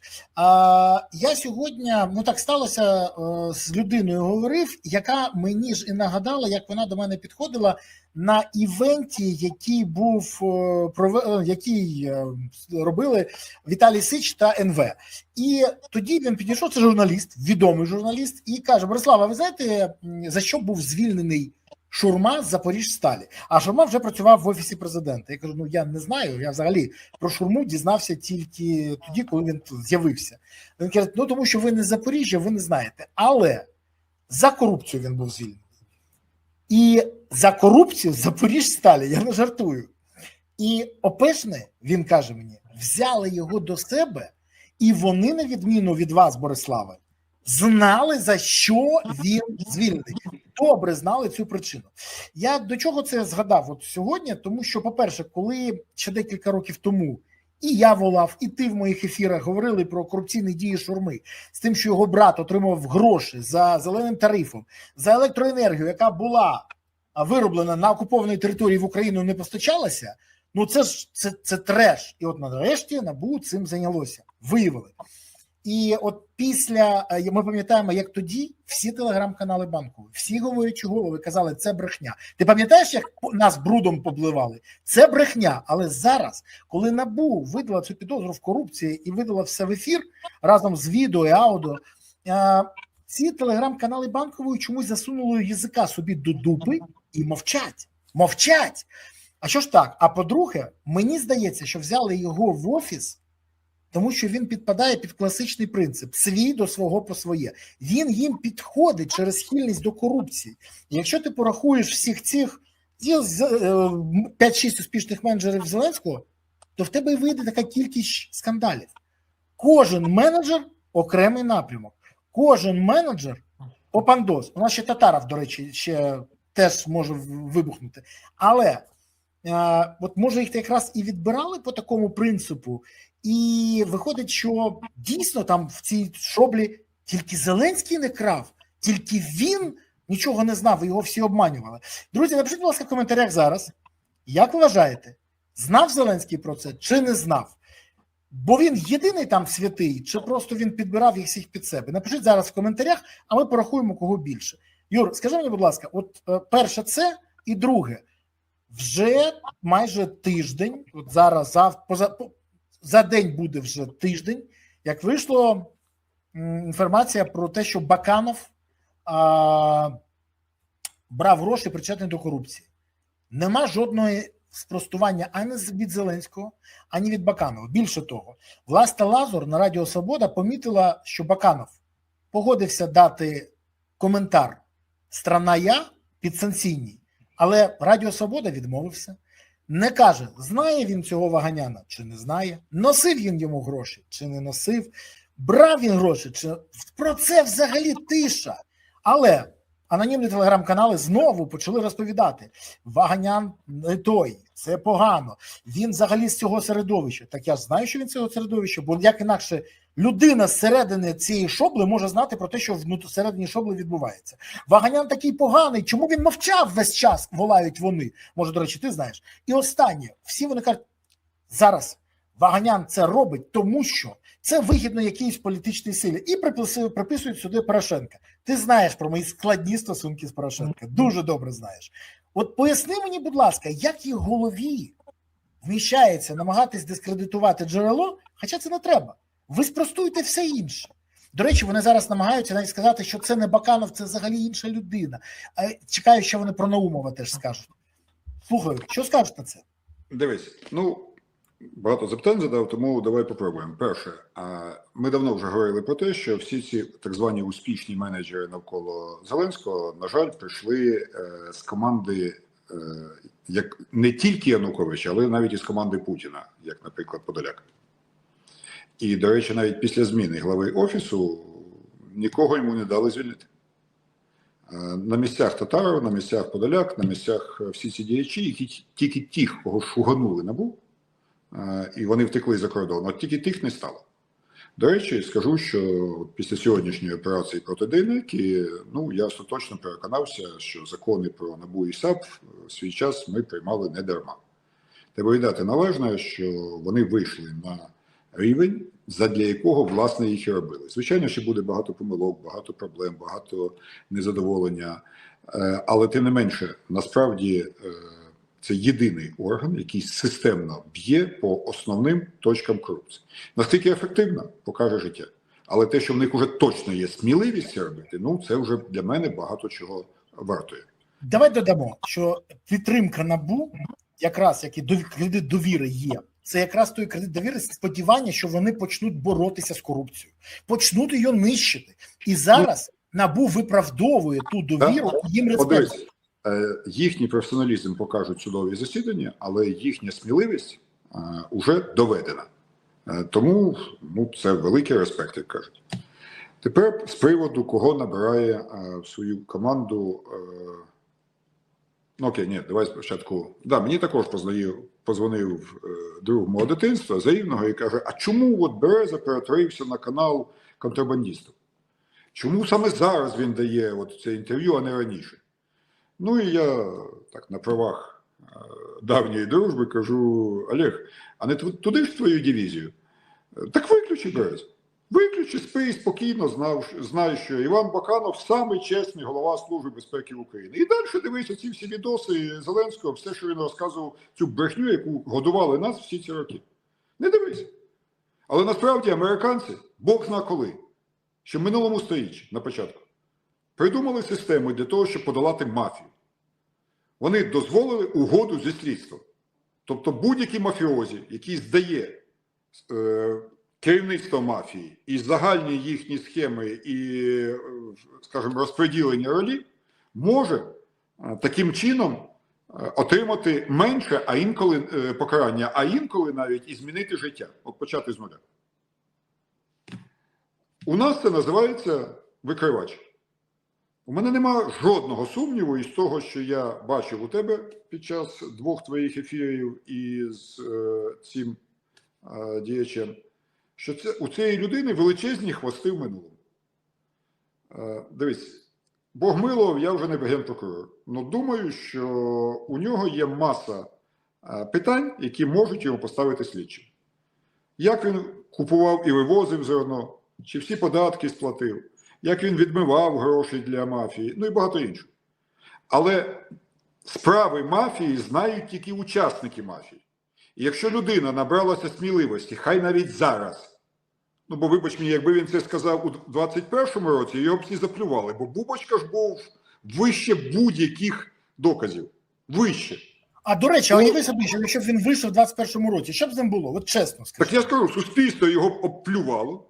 Я сьогодні, ну так сталося, з людиною говорив, яка мені ж і нагадала, як вона до мене підходила на івенті, який робили Віталій Сич та НВ. І тоді він підійшов, це журналіст, відомий журналіст, і каже: Борислав, а ви знаєте, за що був звільнений Шурма з Запоріжсталі? А Шурма вже працював в Офісі Президента. Я кажу, ну я не знаю, я взагалі про Шурму дізнався тільки тоді, коли він з'явився. Він каже, ну тому що ви не з Запоріжжя, ви не знаєте. Але за корупцію він був звільнений. І за корупцію з Запоріжсталі, я не жартую. І Опешне, він каже мені, взяли його до себе, і вони, на відміну від вас, Бориславе, знали, за що він звільнений. Добре знали цю причину. Я до чого це згадав от сьогодні? Тому що, по-перше, коли ще декілька років тому і я волав, і ти в моїх ефірах говорили про корупційні дії Шурми, з тим, що його брат отримав гроші за зеленим тарифом, за електроенергію, яка була вироблена на окупованій території в Україну, не постачалася, ну це треш. І от нарешті НАБУ цим зайнялося, виявили. І от після, ми пам'ятаємо, як тоді всі телеграм-канали Банкові, всі говорячі голови казали, це брехня. Ти пам'ятаєш, як нас брудом побливали? Це брехня. Але зараз, коли НАБУ видала цю підозру в корупції і видала все в ефір разом з відео і аудіо, ці телеграм-канали Банкової чомусь засунули язика собі до дупи і мовчать. Мовчать. А що ж так? А по-друге, мені здається, що взяли його в офіс, тому що він підпадає під класичний принцип «свій до свого по своє». Він їм підходить через схильність до корупції. І якщо ти порахуєш всіх цих 5-6 успішних менеджерів Зеленського, то в тебе вийде така кількість скандалів. Кожен менеджер – окремий напрямок. Кожен менеджер – опандос. У нас ще Татаров, до речі, ще теж може вибухнути. Але от може їх якраз і відбирали по такому принципу, і виходить, що дійсно там в цій шоблі тільки Зеленський не крав, тільки він нічого не знав, його всі обманювали. Друзі, напишіть, будь ласка, в коментарях зараз, як вважаєте, знав Зеленський про це чи не знав? Бо він єдиний там святий, чи просто він підбирав їх всіх під себе? Напишіть зараз в коментарях, а ми порахуємо, кого більше. Юр, скажи мені, будь ласка, от перше це і друге. Вже майже тиждень, от зараз, за день буде вже тиждень, як вийшла інформація про те, що Баканов брав гроші, причетні до корупції. Нема жодної спростування ані від Зеленського, ані від Баканова. Більше того, Власта Лазур на Радіо Свобода помітила, що Баканов погодився дати коментар «Страна я» підсанкційній, але Радіо Свобода відмовився. Не каже, знає він цього Ваганяна чи не знає, носив він йому гроші чи не носив, брав він гроші, чи про це взагалі тиша. Але анонімні телеграм-канали знову почали розповідати: Ваганян не той, це погано, він взагалі з цього середовища. Так я ж знаю, що він з цього середовища, бо як інакше людина зсередини цієї шобли може знати про те, що всередині шобли відбувається. Ваганян такий поганий, чому він мовчав весь час, волають вони. Може, до речі, ти знаєш. І останнє, всі вони кажуть, зараз Ваганян це робить, тому що це вигідно якійсь політичній силі. І приписують сюди Порошенка. Ти знаєш про мої складні стосунки з Порошенка. Дуже добре знаєш. От поясни мені, будь ласка, як їх в голові вміщається намагатись дискредитувати джерело, хоча це не треба. Ви спростуйте все інше. До речі, вони зараз намагаються навіть сказати, що це не Баканов, це взагалі інша людина. Чекаю, що вони про Наумова теж скажуть. Слухаю, що скажуть на це? Дивись, багато запитань задав, тому давай попробуємо. Перше, ми давно вже говорили про те, що всі ці так звані успішні менеджери навколо Зеленського, на жаль, прийшли з команди як не тільки Януковича, але навіть із команди Путіна, як, наприклад, Подоляк. І, до речі, навіть після зміни глави Офісу нікого йому не дали звільнити. На місцях Татаров, на місцях Подоляк, на місцях всі ці діячі, які тільки тих, кого шуганули НАБУ, і вони втекли за кордон, от тільки тих не стало. До речі, скажу, що після сьогоднішньої операції проти Дейнеки, я остаточно переконався, що закони про НАБУ і САП в свій час ми приймали не дарма. Треба віддати належне, що вони вийшли на рівень, задля якого, власне, їх і робили. Звичайно, ще буде багато помилок, багато проблем, багато незадоволення, але тим не менше, насправді, це єдиний орган, який системно б'є по основним точкам корупції. Наскільки ефективно, покаже життя. Але те, що в них вже точно є сміливість це робити, це вже для мене багато чого вартує. Давай додамо, що підтримка НАБУ, якраз як і кредит довіри є, це якраз той кредит довіри, сподівання, що вони почнуть боротися з корупцією, почнуть її нищити. І зараз НАБУ виправдовує ту довіру, їм респект. Їхній професіоналізм покажуть судові засідання, але їхня сміливість уже доведена. Тому це великий респект, як кажуть. Тепер з приводу, кого набирає в свою команду. Давай спочатку. Мені також позвонив друг мого дитинства, Заївного, і каже, а чому Береза перетворився на канал контрабандистів? Чому саме зараз він дає це інтерв'ю, а не раніше? І я так на правах давньої дружби кажу, Олег, а не туди ж твою дивізію? Так виключи Березу. Виключи, спи спокійно, знай, що Іван Баканов самий чесний голова Служби безпеки України. І далі дивися ці всі відоси Зеленського, все, що він розказував, цю брехню, яку годували нас всі ці роки. Не дивись. Але насправді американці, Бог зна коли, ще в минулому сторіччі, на початку, придумали систему для того, щоб подолати мафію. Вони дозволили угоду зі слідством. Тобто будь-який мафіозі, який здає керівництво мафії і загальні їхні схеми і, скажімо, розподілення ролі, може таким чином отримати менше, а інколи покарання, а інколи навіть і змінити життя. Почати з нуля. У нас це називається викривач. У мене нема жодного сумніву із того, що я бачив у тебе під час двох твоїх ефірів із цим діячем, що у цієї людини величезні хвости в минулому. Дивись, Бог милував, я вже не генпрокурор. Але думаю, що у нього є маса питань, які можуть йому поставити слідчим. Як він купував і вивозив зерно, чи всі податки сплатив, як він відмивав гроші для мафії, і багато іншого. Але справи мафії знають тільки учасники мафії. І якщо людина набралася сміливості, хай навіть зараз, ну бо вибач мені, якби він це сказав у 21-му році, його б всі заплювали, бо Бубочка ж був вище будь-яких доказів. Вище. А до речі, а уяви собі, що якщо б він вийшов у 21-му році, що б з ним було? От чесно скажу. Так я скажу, суспільство його б обплювало,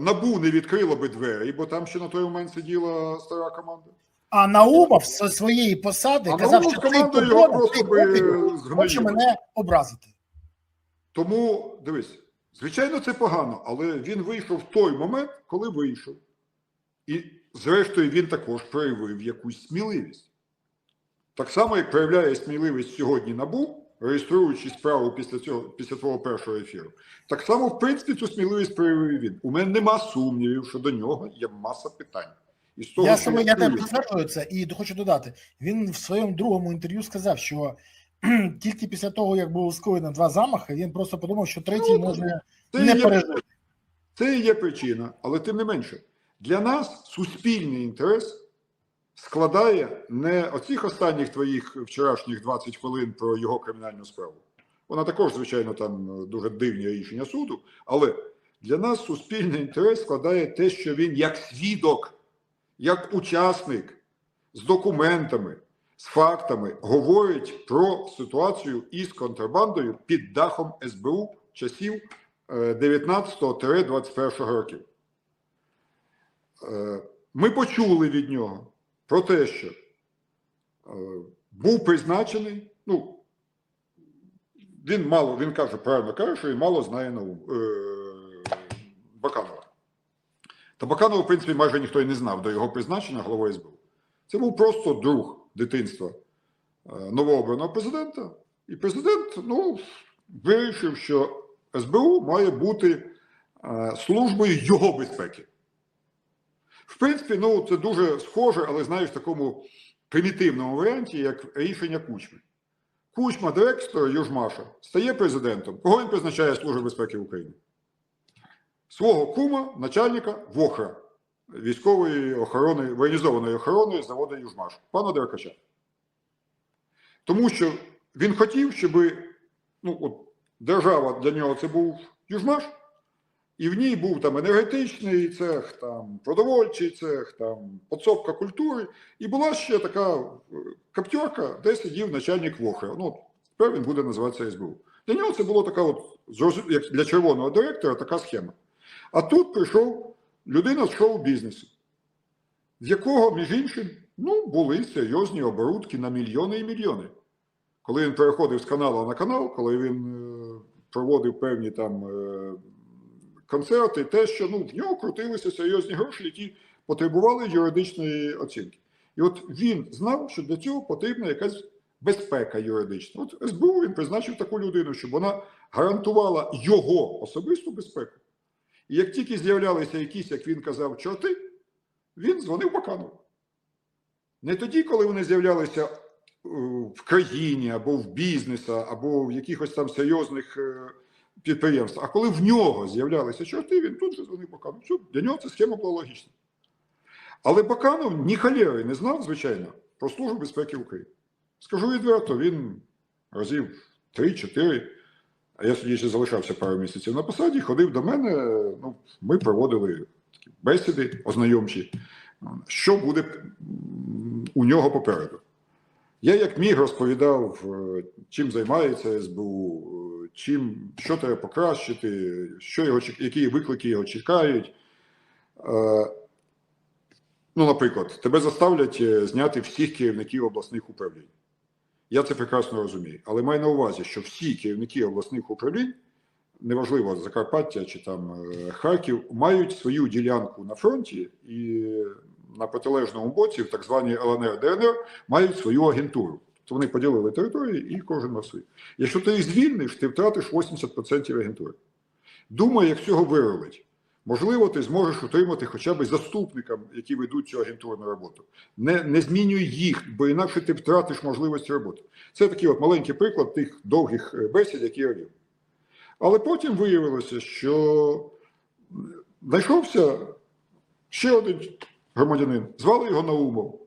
НАБУ не відкрило би двері, бо там ще на той момент сиділа стара команда. А Наумов з своєї посади казав, що цей Коброн хоче мене образити. Тому, дивись, звичайно, це погано, але він вийшов в той момент, коли вийшов. І, зрештою, він також проявив якусь сміливість. Так само, як проявляє сміливість сьогодні НАБУ, реєструючи справу після твого першого ефіру. Так само, в принципі, цю сміливість проявив він. У мене нема сумнівів, що до нього є маса питань. І з того, я тебе підтверджую це і хочу додати. Він в своєму другому інтерв'ю сказав, що тільки після того, як було скоєно 2 замахи, він просто подумав, що третій може не пережити. Це і є причина, але тим не менше. Для нас суспільний інтерес складає не оцих останніх твоїх вчорашніх 20 хвилин про його кримінальну справу. Вона також, звичайно, там дуже дивні рішення суду, але для нас суспільний інтерес складає те, що він як свідок, як учасник з документами, з фактами говорить про ситуацію із контрабандою під дахом СБУ часів 19-21 років. Ми почули від нього про те, що був призначений, ну, він каже, правильно каже, що він мало знає Баканова. Та Баканова, в принципі, майже ніхто і не знав до його призначення головою СБУ. Це був просто друг дитинства новообраного президента. І президент, ну, вирішив, що СБУ має бути службою його безпеки. В принципі, ну, це дуже схоже, але, знаєш, в такому примітивному варіанті, як рішення Кучми. Кучма, директор Южмаша, стає президентом. Кого він призначає Службу безпеки України? Свого кума, начальника ВОХРа, військової охорони, воєнізованої охорони заводу Южмаш, пана Деркача. Тому що він хотів, щоб, ну, от, держава для нього це був Южмаш, і в ній був там енергетичний цех, там продовольчий цех, там підсобка культури, і була ще така каптьорка, де сидів начальник ВОХРа. Ну, тепер він буде називатися СБУ. Для нього це була така, от, як для червоного директора, така схема. А тут прийшов людина з шоу-бізнесу, з якого, між іншим, ну, були серйозні оборудки на мільйони і мільйони. Коли він переходив з каналу на канал, коли він проводив певні там концерти, те, що, ну, в нього крутилися серйозні гроші, які потребували юридичної оцінки. І от він знав, що для цього потрібна якась безпека юридична. От СБУ він призначив таку людину, щоб вона гарантувала його особисту безпеку. І як тільки з'являлися якісь, як він казав, чорти, він дзвонив Баканову. Не тоді, коли вони з'являлися в країні, або в бізнесі, або в якихось там серйозних підприємствах, а коли в нього з'являлися чорти, він тут же дзвонив Баканову. Все, для нього ця схема була логічна. Але Баканов ні халєри не знав, звичайно, про Службу безпеки України. Скажу відверто, він разів 3-4, а я тоді ще залишався пару місяців на посаді, ходив до мене, ну, ми проводили такі бесіди ознайомчі, що буде у нього попереду. Я як міг розповідав, чим займається СБУ, що треба покращити, які виклики його чекають. Ну, наприклад, тебе заставлять зняти всіх керівників обласних управлінь. Я це прекрасно розумію. Але маю на увазі, що всі керівники обласних управлінь, неважливо, Закарпаття чи там Харків, мають свою ділянку на фронті і на протилежному боці, в так званій ЛНР, ДНР, мають свою агентуру. Тобто вони поділили території і кожен на свою. Якщо ти їх звільниш, ти втратиш 80% агентури. Думай, як цього вирулить. Можливо, ти зможеш отримати хоча б заступникам, які ведуть цю агентурну роботу. Не змінюй їх, бо інакше ти втратиш можливість роботи. Це такий от маленький приклад тих довгих бесід, які я вів. Але потім виявилося, що знайшовся ще один громадянин, звали його Наумов.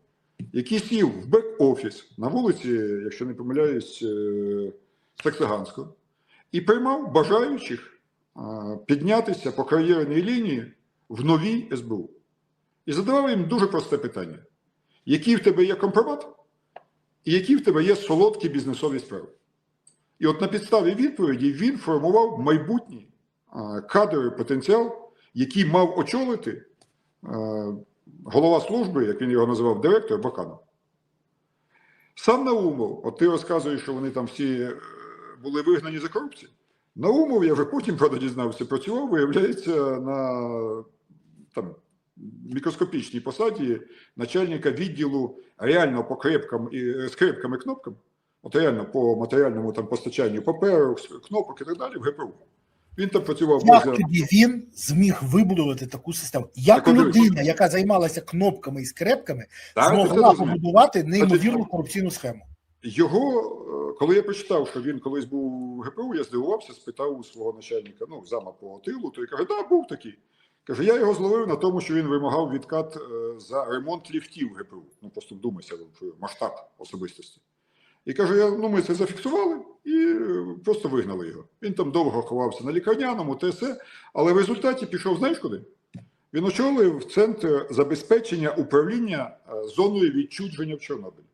який сів в бек-офіс на вулиці, якщо не помиляюсь, Саксаганського, і приймав бажаючих піднятися по кар'єрній лінії в новій СБУ. І задавав їм дуже просте питання. Який в тебе є компромат, і які в тебе є солодкі бізнесові справи? І от на підставі відповіді він формував майбутній кадровий потенціал, який мав очолити голова служби, як він його називав, директор Баканов. Сам Наумов, от ти розказуєш, що вони там всі були вигнані за корупцію. Наумов, я вже потім, правда, дізнався, працював, виявляється, на там, мікроскопічній посаді начальника відділу реально по скрипкам і кнопкам, от реально по матеріальному там постачанню паперу, кнопок і так далі в ГПУ. Він там працював. Як тоді він зміг вибудувати таку систему? Як Так, людина, яка займалася кнопками і скрепками, змогла побудувати неймовірну корупційну схему? Його, коли я прочитав, що він колись був в ГПУ, я здивувався, спитав у свого начальника, ну, зама по тилу, той каже, так, був такий. Каже, я його зловив на тому, що він вимагав відкат за ремонт ліфтів в ГПУ. Ну, просто вдумайся в масштаб особистості. І каже, ми це зафіксували і просто вигнали його. Він там довго ховався на лікарняному, ТСЕ, але в результаті пішов, знаєш куди? Він очолив Центр забезпечення управління зоною відчуження в Чорнобилі.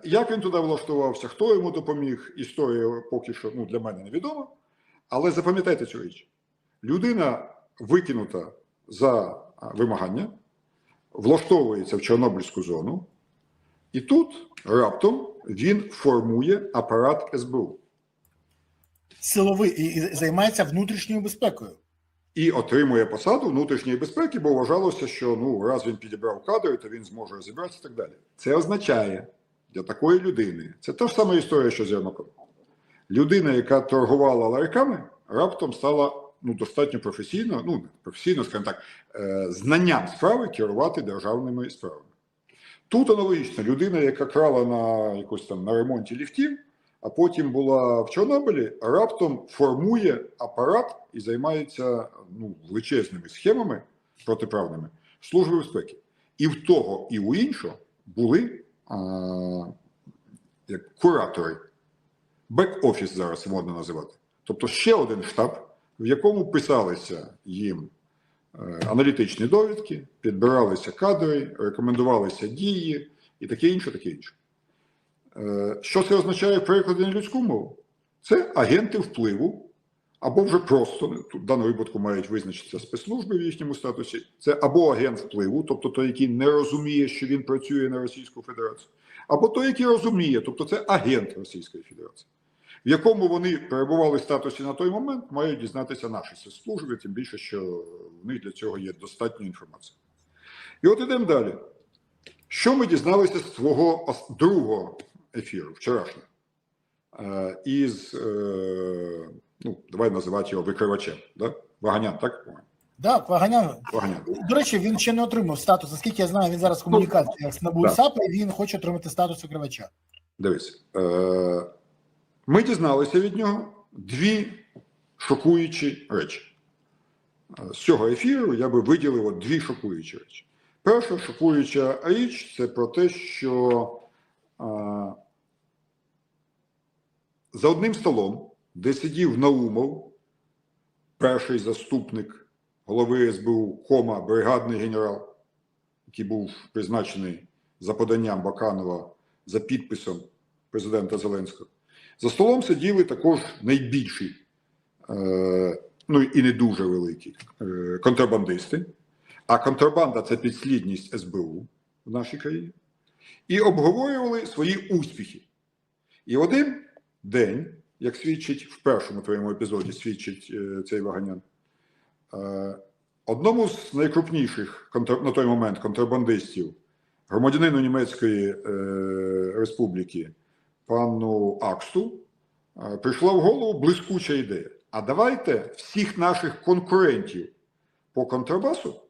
Як він туди влаштувався, хто йому допоміг, історія поки що для мене невідома. Але запам'ятайте цю річ. Людина викинута за вимагання, влаштовується в Чорнобильську зону, і тут раптом він формує апарат СБУ. Силовий і займається внутрішньою безпекою. І отримує посаду внутрішньої безпеки, бо вважалося, що раз він підібрав кадри, то він зможе розібратися і так далі. Це означає для такої людини, це та ж сама історія, що з Єрмаком. Людина, яка торгувала ларьками, раптом стала достатньо професійно, скажімо так, знанням справи керувати державними справами. Тут аналогічно, людина, яка крала на ремонті ліфтів, а потім була в Чорнобилі, раптом формує апарат і займається величезними схемами протиправними Служби безпеки. І в того, і у іншого були як куратори. Бек-офіс зараз модно називати. Тобто ще один штаб, в якому писалися їм аналітичні довідки, підбиралися кадри, рекомендувалися дії і таке інше, таке інше. Що це означає в перекладі на людську мову? Це агенти впливу, або вже просто, тут в даному випадку мають визначитися спецслужби в їхньому статусі, це або агент впливу, тобто той, який не розуміє, що він працює на Російську Федерацію, або той, який розуміє, тобто це агент Російської Федерації. В якому вони перебували в статусі на той момент, мають дізнатися наші спецслужби, тим більше, що в них для цього є достатньо інформації. І от ідемо далі. Що ми дізналися з твого другого ефіру, вчорашнього? Давай називати його викривачем, да? Ваганян, так? Так, Ваганян. До речі, він ще не отримав статус. Наскільки я знаю, він зараз в комунікаціях з НАБУ і САП, і він хоче отримати статус викривача. Дивись. Ми дізналися від нього дві шокуючі речі. З цього ефіру я би виділив дві шокуючі речі. Перша шокуюча річ – це про те, що за одним столом, де сидів Наумов, перший заступник голови СБУ, бригадний генерал, який був призначений за поданням Баканова за підписом президента Зеленського, за столом сиділи також найбільші, і не дуже великі контрабандисти, а контрабанда – це підслідність СБУ в нашій країні, і обговорювали свої успіхи. І в один день, як свідчить в першому твоєму епізоді, свідчить цей Ваганян, одному з найкрупніших на той момент контрабандистів, громадянину Німецької республіки, пану Аксту, прийшла в голову блискуча ідея. А давайте всіх наших конкурентів по контрабасу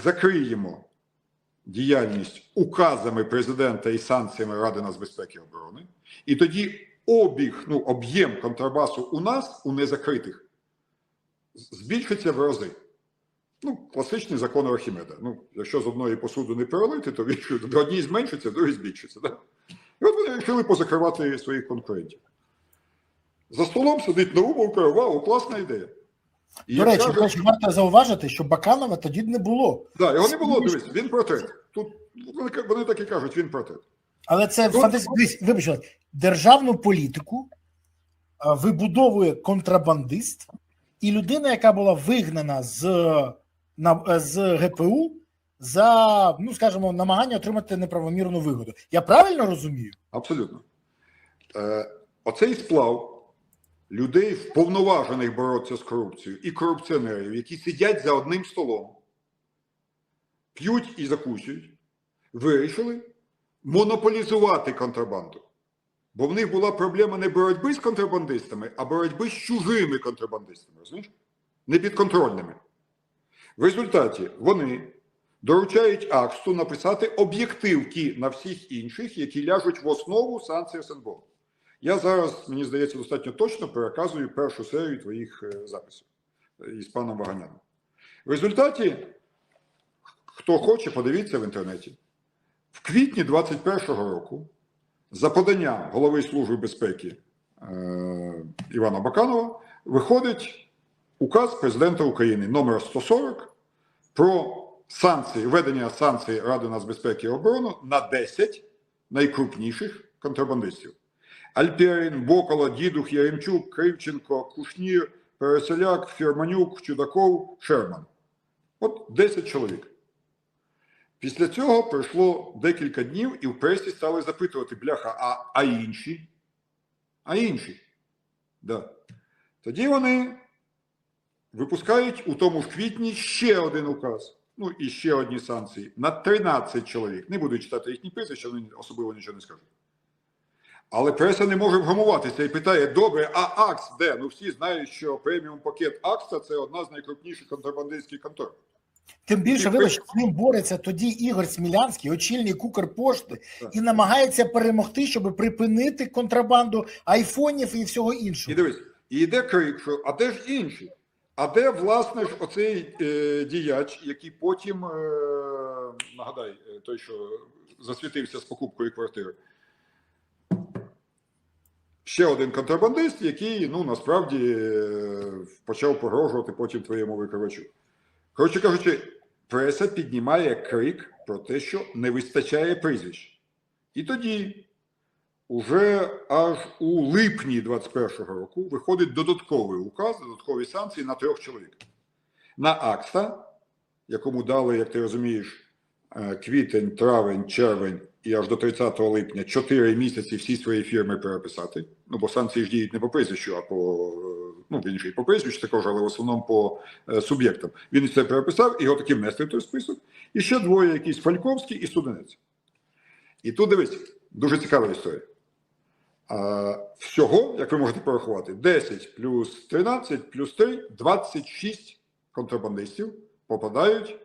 закриємо діяльність указами президента і санкціями Ради нацбезпеки і оборони, і тоді об'єм контрабасу у нас, у незакритих, збільшиться в рази. Ну, класичний закон Архімеда. Ну, якщо з одної посуди не перелити, то в одній зменшиться, в другій збільшиться. Да? І от вони вирішили позакривати своїх конкурентів. За столом сидить Наумов, каже, вау, класна ідея. І До речі, варто зауважити, що Баканова тоді не було. Так, його не було, дивись, він портрет. Тут вони так і кажуть, він портрет. Але це вибачте, державну політику вибудовує контрабандист і людина, яка була вигнана з ГПУ за, ну скажімо, намагання отримати неправомірну вигоду. Я правильно розумію? Абсолютно. Оцей сплав людей, вповноважених боротися з корупцією, і корупціонерів, які сидять за одним столом, п'ють і закусують, вирішили монополізувати контрабанду. Бо в них була проблема не боротьби з контрабандистами, а боротьби з чужими контрабандистами, розумієш? Непідконтрольними. В результаті вони доручають Аксту написати об'єктивки на всіх інших, які ляжуть в основу санкцій СНБО. Я зараз, мені здається, достатньо точно переказую першу серію твоїх записів із паном Ваганяном. В результаті, хто хоче, подивіться в інтернеті. В квітні 2021 року за подання голови Служби безпеки Івана Баканова виходить указ президента України номер 140 про санкції, введення санкцій Ради нацбезпеки і оборони на 10 найкрупніших контрабандистів. Альперін, Бокола, Дідух, Яремчук, Кривченко, Кушнір, Переселяк, Фірманюк, Чудаков, Шерман. От 10 чоловік. Після цього пройшло декілька днів, і в пресі стали запитувати, бляха, а інші? А інші? Да. Тоді вони випускають у тому ж квітні ще один указ, ну і ще одні санкції, на 13 чоловік. Не буду читати їхні прізвища, вони особливо нічого не скажуть. Але преса не може вгамуватися і питає, добре, а АКС де? Ну всі знають, що преміум-пакет АКСа – це одна з найкрупніших контрабандистських контор. Тим більше, вибач, з ним бореться тоді Ігор Смілянський, очільник Укрпошти, і намагається перемогти, щоб припинити контрабанду айфонів і всього іншого. І дивись, і йде крик, що а де ж інші? А де, власне ж, оцей діяч, який потім, нагадай, той, що засвітився з покупкою квартири, ще один контрабандист, який, ну, насправді, почав погрожувати потім твоєму викривачу. Коротше кажучи, преса піднімає крик про те, що не вистачає прізвищ. І тоді, уже аж у липні 2021 року, виходить додатковий указ, додаткові санкції на 3 чоловік. На Акста, якому дали, як ти розумієш, квітень, травень, червень і аж до 30 липня 4 місяці всі свої фірми переписати. Ну, бо санкції ж діють не по прізвищу, а по, ну, він же і по прізвищу також, але в основному по суб'єктам. Він це переписав, і його таки внесли в той список. І ще 2 якісь Фальковський і Студенець. І тут, дивись, дуже цікава історія. Всього, як ви можете порахувати, 10 плюс 13 плюс 3, 26 контрабандистів попадають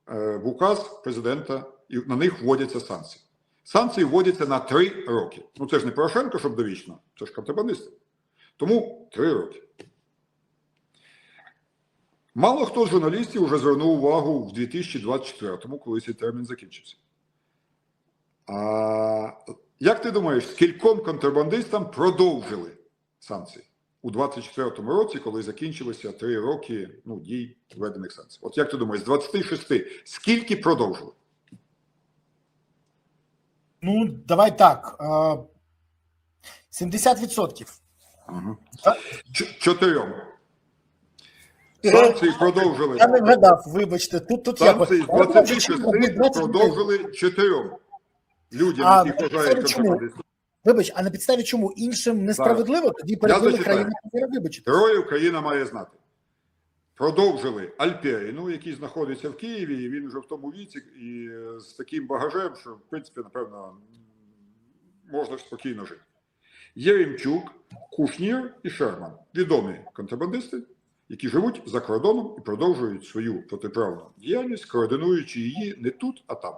в указ президента, і на них вводяться санкції. Санкції вводяться на 3 роки. Ну це ж не Порошенко, щоб довічно, це ж контрабандисти. Тому 3 роки. Мало хто з журналістів вже звернув увагу в 2024-му, коли цей термін закінчився. Як ти думаєш, скільком контрабандистам продовжили санкції у 2024 році, коли закінчилися 3 роки, ну, дій введених санкцій? От як ти думаєш, з 26 скільки продовжили? Ну, давай так. 70%. Угу. 4. Санкції продовжили. Я не вгадав, вибачте. Тут санкції з 26 продовжили 4 людям, які вважають контрабандистами. Вибач, а на підставі чому? Іншим несправедливо? Тоді передали країну, вибачте. Героїв країна має знати. Продовжили Альперіну, який знаходиться в Києві, і він вже в тому віці, і з таким багажем, що, в принципі, напевно, можна спокійно жити. Єремчук, Кушнір і Шерман. Відомі контрабандисти, які живуть за кордоном і продовжують свою протиправну діяльність, координуючи її не тут, а там.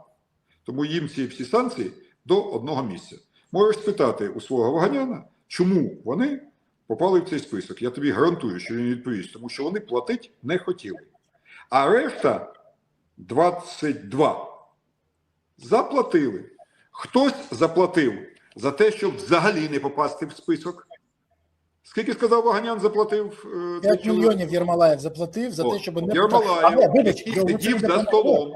Тому їм ці всі санкції до одного місця. Можеш спитати у свого Ваганяна, чому вони попали в цей список. Я тобі гарантую, що він відповість, тому що вони платити не хотіли. а решта 22 заплатили. Хтось заплатив за те, щоб взагалі не попасти в список. Скільки, сказав Ваганян, заплатив? 5 мільйонів Єрмолаєв заплатив за те, щоб не Єрмолаєв, вибач, який сидів за столом.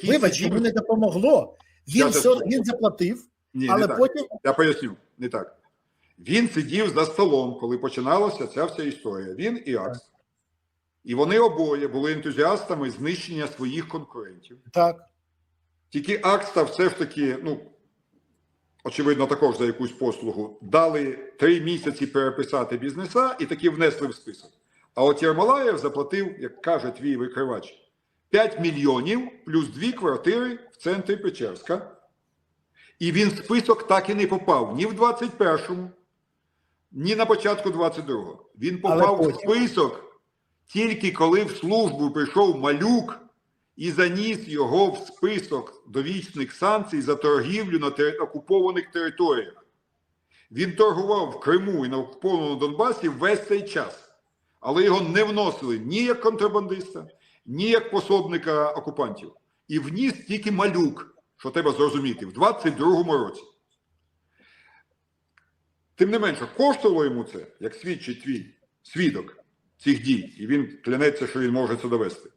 Вибач, йому не допомогло. Він заплатив, Ні, але не потім... так. Я поясню, не так. Він сидів за столом, коли починалася ця вся історія. Він і Акст. І вони обоє були ентузіастами знищення своїх конкурентів. Так. Тільки Акста все ж таки, очевидно, також за якусь послугу, дали 3 місяці переписати бізнеса і таки внесли в список. А от Єрмолаєв заплатив, як каже твій викривач, 5 мільйонів плюс 2 квартири в центрі Печерська. І він в список так і не попав ні в 21-му, ні на початку 22-го. Він попав в список тільки коли в службу прийшов Малюк і заніс його в список довічних санкцій за торгівлю на окупованих територіях. Він торгував в Криму і на окупованому Донбасі весь цей час. Але його не вносили ні як контрабандиста, ні як пособника окупантів. І вніс тільки Малюк, що треба зрозуміти, в 22-му році. Тим не менше, коштувало йому це, як свідчить твій свідок цих дій, і він клянеться, що він може це довести.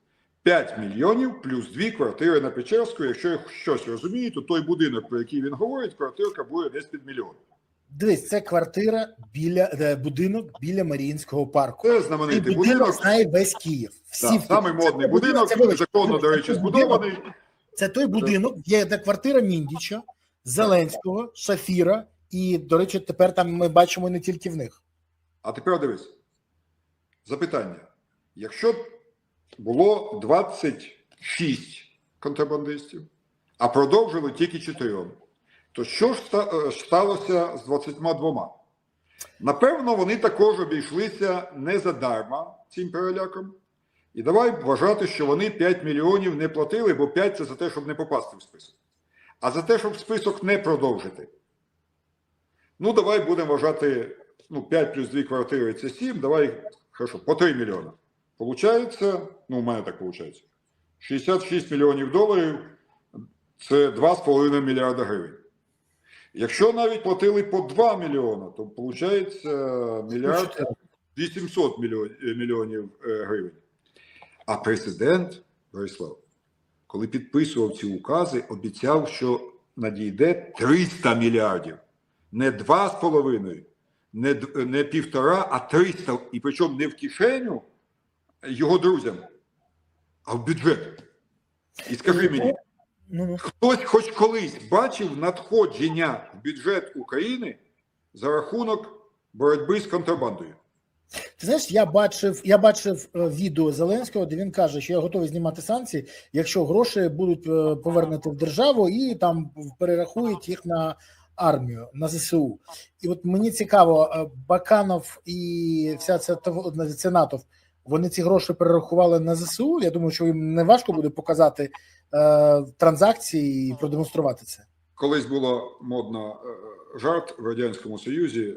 5 мільйонів плюс 2 квартири на Печерську. Якщо я щось розумію, то той будинок, про який він говорить, квартирка буде десь під мільйон. Дивись, це квартира будинок біля Маріїнського парку. Це знаменитий будинок. Знає весь Київ. Всі самий модний будинок, незаконно, до речі, збудований. Це той будинок, де квартира Міндіча, Зеленського, Шафіра, і, до речі, тепер там ми бачимо не тільки в них. А тепер дивись. Запитання. Якщо було 26 контрабандистів, а продовжили тільки 4, то що ж сталося з 22? Напевно, вони також обійшлися не задарма цим переляком. І давай вважати, що вони 5 мільйонів не платили, бо 5 – це за те, щоб не попасти в список. А за те, щоб список не продовжити. Давай будемо вважати, 5 плюс 2 квартири – це 7, давай, хорошо, по 3 мільйони. Получається, у мене так виходить, 66 мільйонів доларів – це 2,5 мільярда гривень. Якщо навіть платили по 2 мільйони, то виходить мільярд 800 мільйонів гривень. А президент, Борислав, коли підписував ці укази, обіцяв, що надійде 300 мільярдів. Не 2,5, не 1,5, а 300. І причому не в кишеню його друзям, а в бюджет. І скажи мені, хтось хоч колись бачив надходження в бюджет України за рахунок боротьби з контрабандою? Ти знаєш, я бачив відео Зеленського, де він каже, що я готовий знімати санкції, якщо гроші будуть повернуті в державу і там перерахують їх на армію, на ЗСУ. І от мені цікаво, Баканов і вся ця натовп, вони ці гроші перерахували на ЗСУ? Я думаю, що їм не важко буде показати транзакції і продемонструвати це. Колись було модно жарт в Радянському Союзі.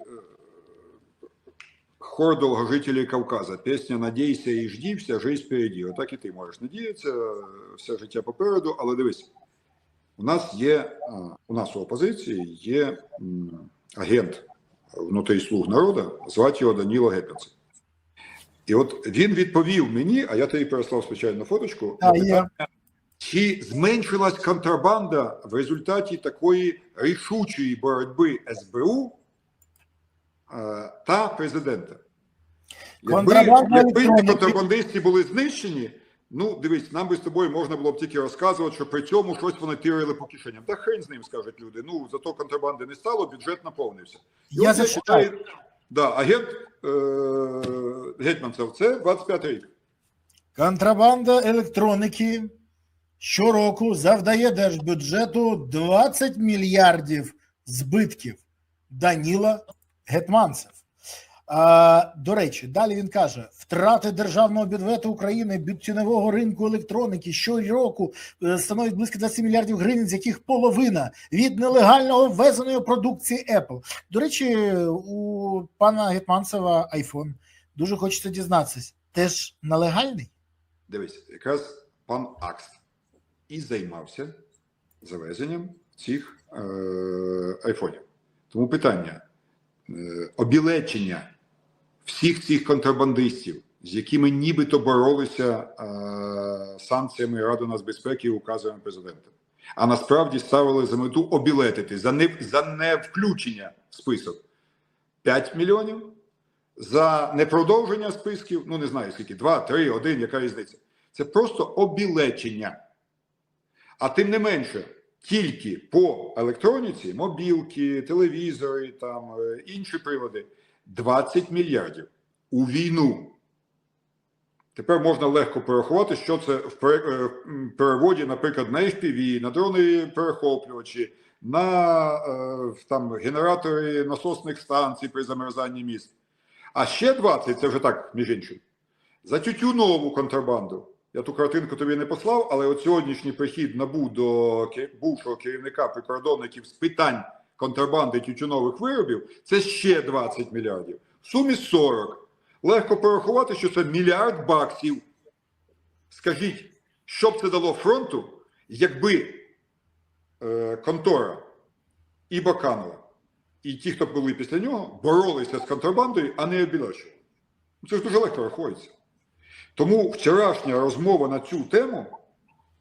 Хор довгожителей Кавказа. Пісня «Надійся і жди, вся жизнь впереді». Отак і ти можеш надіятися, все життя попереду. Але дивись, у нас у опозиції є агент внутрі «Слуг народу», звати його Даніло Гетманцев. І от він відповів мені, а я тобі переслав спеціальну фоточку, на питання, чи зменшилась контрабанда в результаті такої рішучої боротьби СБУ та президента. Якби ці контрабандисти були знищені, дивись, нам би з тобою можна було б тільки розказувати, що при цьому щось вони тирили по кишеням. Та хрень з ним, скажуть люди. Зато контрабанди не стало, бюджет наповнився. Я зачитаю. Агент Гетманцев, це 25 рік. Контрабанда електроніки щороку завдає держбюджету 20 мільярдів збитків. Даніло Гетманцев. До речі, далі він каже, втрати державного бюджету України тіньового ринку електроніки щороку становить близько 20 мільярдів гривень, з яких половина від нелегально ввезеної продукції Apple. До речі, у пана Гетманцева iPhone. Дуже хочеться дізнатися, теж нелегальний? Дивись, якраз пан Акст і займався завезенням цих айфонів. Тому питання, обілечення всіх цих контрабандистів, з якими нібито боролися санкціями Ради нацбезпеки і указами президента, а насправді ставили за мету обілетити за невключення в список 5 мільйонів, за непродовження списків, ну не знаю скільки, 2, 3, 1, яка різниця. Це просто обілечення. А тим не менше, тільки по електроніці, мобілки, телевізори, там, інші прилади, 20 мільярдів у війну. Тепер можна легко порахувати, що це в переводі, наприклад, на FPV, на дрони-перехоплювачі, на там, генератори насосних станцій при замерзанні міст. А ще 20, це вже так, між іншим, за тютюнову контрабанду. Я ту картинку тобі не послав, але от сьогоднішній прихід НАБУ до бувшого керівника прикордонників з питань контрабанди тютюнових виробів – це ще 20 мільярдів. В сумі 40. Легко порахувати, що це мільярд баксів. Скажіть, що б це дало фронту, якби контора і Баканова, і ті, хто були після нього, боролися з контрабандою, а не обілечували. Це ж дуже легко рахується. Тому вчорашня розмова на цю тему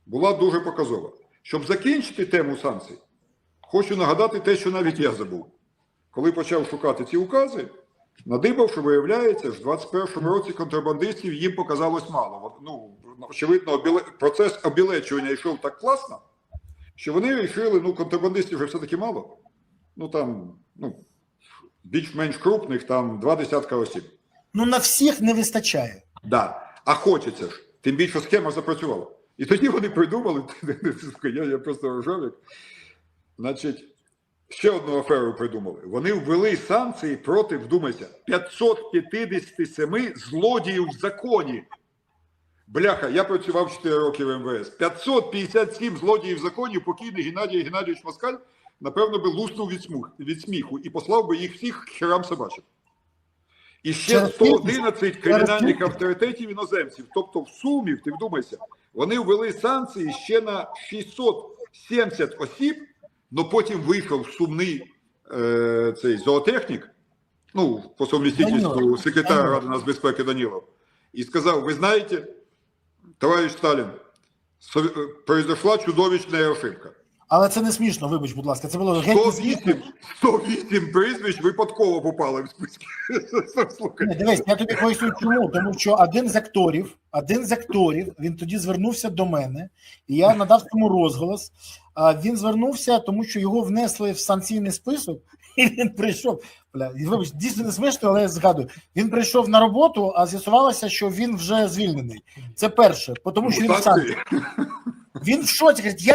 була дуже показова. Щоб закінчити тему санкцій, хочу нагадати те, що навіть я забув. Коли почав шукати ці укази, надибав, що виявляється, що в 21-му році контрабандистів їм показалось мало. Ну, очевидно, процес обілечування йшов так класно, що вони вирішили, ну, контрабандистів вже все-таки мало. Ну, там, ну, більш-менш крупних, там, 20 осіб. Ну, на всіх не вистачає. Да. А хочеться ж. Тим більше схема запрацювала. І тоді вони придумали, я просто ржавик, значить, ще одну аферу придумали. Вони ввели санкції проти, вдумайся, 557 злодіїв в законі. Бляха, я працював 4 роки в МВС. 557 злодіїв в законі, покійний Геннадій Геннадійович Москаль, напевно, би луснув від сміху і послав би їх всіх херам собачим. І ще 111 кримінальних авторитетів іноземців. Тобто в сумі, ти вдумайся, вони ввели санкції ще на 670 осіб, але потім вийшов сумний цей зоотехнік, ну, по совмістительству секретаря Ради нацбезпеки Данілов, і сказав, ви знаєте, товариш Сталін, произошла чудовищна ошибка. Але це не смішно, вибач, будь ласка. Це було 108 прізвищ випадково попали в списки. Дивись, я тобі поясню чому. Тому що один з акторів, він тоді звернувся до мене, і я надав цьому розголос. Він звернувся, тому що його внесли в санкційний список, і він прийшов. Вибач, дійсно не смішно, але я згадую. Він прийшов на роботу, а з'ясувалося, що він вже звільнений. Це перше, тому що він в санкції. Він в шоці, говорить,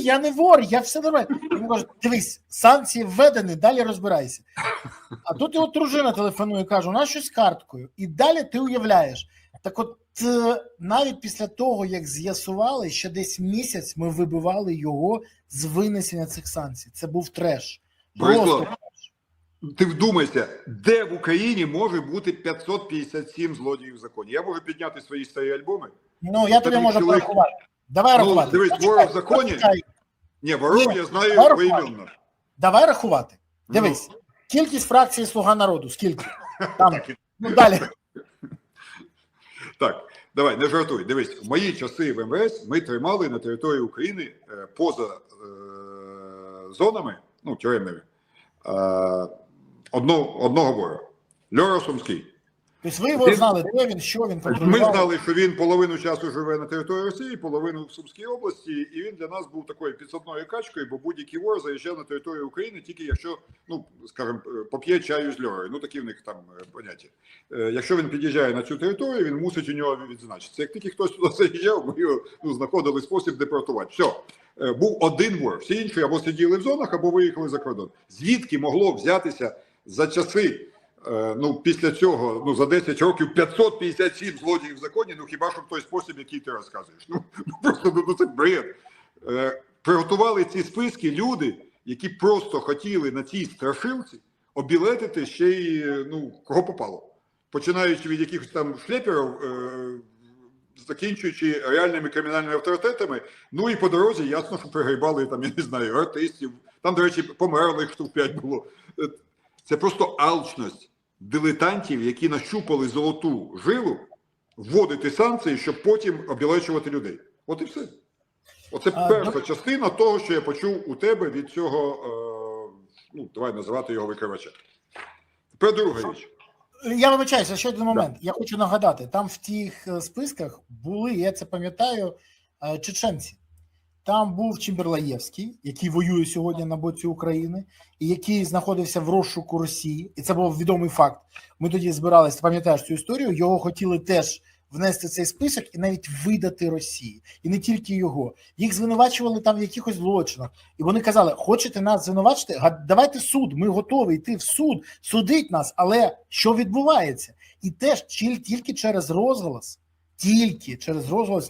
я не вор, я все нормально. Він каже, дивись, санкції введені, далі розбирайся. А тут його дружина телефонує, каже, у нас щось з карткою. І далі ти уявляєш. Так от, навіть після того, як з'ясували, що десь місяць ми вибивали його з винесення цих санкцій. Це був треш. Просто ти вдумайся, де в Україні може бути 557 злодіїв в законі? Я можу підняти свої старі альбоми. Ну, я тобі можу порахувати. Давай рахувати. Дивись, ворог в законі. Ні, ворог я знаю поіменно. Давай рахувати. Дивись, кількість фракцій «Слуга народу», скільки? Там, ну, далі. Так, давай, не жартуй. Дивись, в мої часи в МВС ми тримали на території України поза зонами, ну, тюремними, одного ворога. Льора Сумський. Тобто ви його знали, де він, що він контролював? Ми знали, що він половину часу живе на території Росії, половину в Сумській області, і він для нас був такою підсадною качкою, бо будь-який вор заїжджав на територію України тільки якщо, ну, скажімо, поп'є чаю з Льорою. Ну, такі в них там поняття. Якщо він під'їжджає на цю територію, він мусить у нього відзначитися. Як тільки хтось туди заїжджав, ми його, ну, знаходили спосіб депортувати. Все. Був один вор. Всі інші або сиділи в зонах, або виїхали за кордон. Звідки могло взятися за часи, ну, після цього, ну, за 10 років 557 злодіїв в законі, ну, хіба що в той спосіб, який ти розказуєш. Ну просто, ну, це бред. Приготували ці списки люди, які просто хотіли на цій страшилці обілетити ще й, ну, кого попало. Починаючи від якихось там шлеперів, закінчуючи реальними кримінальними авторитетами, ну і по дорозі ясно, що пригрібали там, я не знаю, артистів, там, до речі, померлих штук 5 було. Це просто алчність дилетантів, які нащупали золоту жилу, вводити санкції, щоб потім обілечувати людей. От і все. Оце перша частина того, що я почув у тебе від цього, ну, давай називати його викривачем. Тепер друга річ. Я вибачаюся, ще один момент. Я хочу нагадати, там в тих списках були, я це пам'ятаю, чеченці. Там був Чимберлаєвський, який воює сьогодні на боці України, і який знаходився в розшуку Росії. І це був відомий факт. Ми тоді збиралися, пам'ятаєш цю історію, його хотіли теж внести в цей список і навіть видати Росії. І не тільки його. Їх звинувачували там в якихось злочинах. І вони казали, хочете нас звинувачити? Давайте суд, ми готові йти в суд, судить нас. Але що відбувається? І теж тільки через розголос,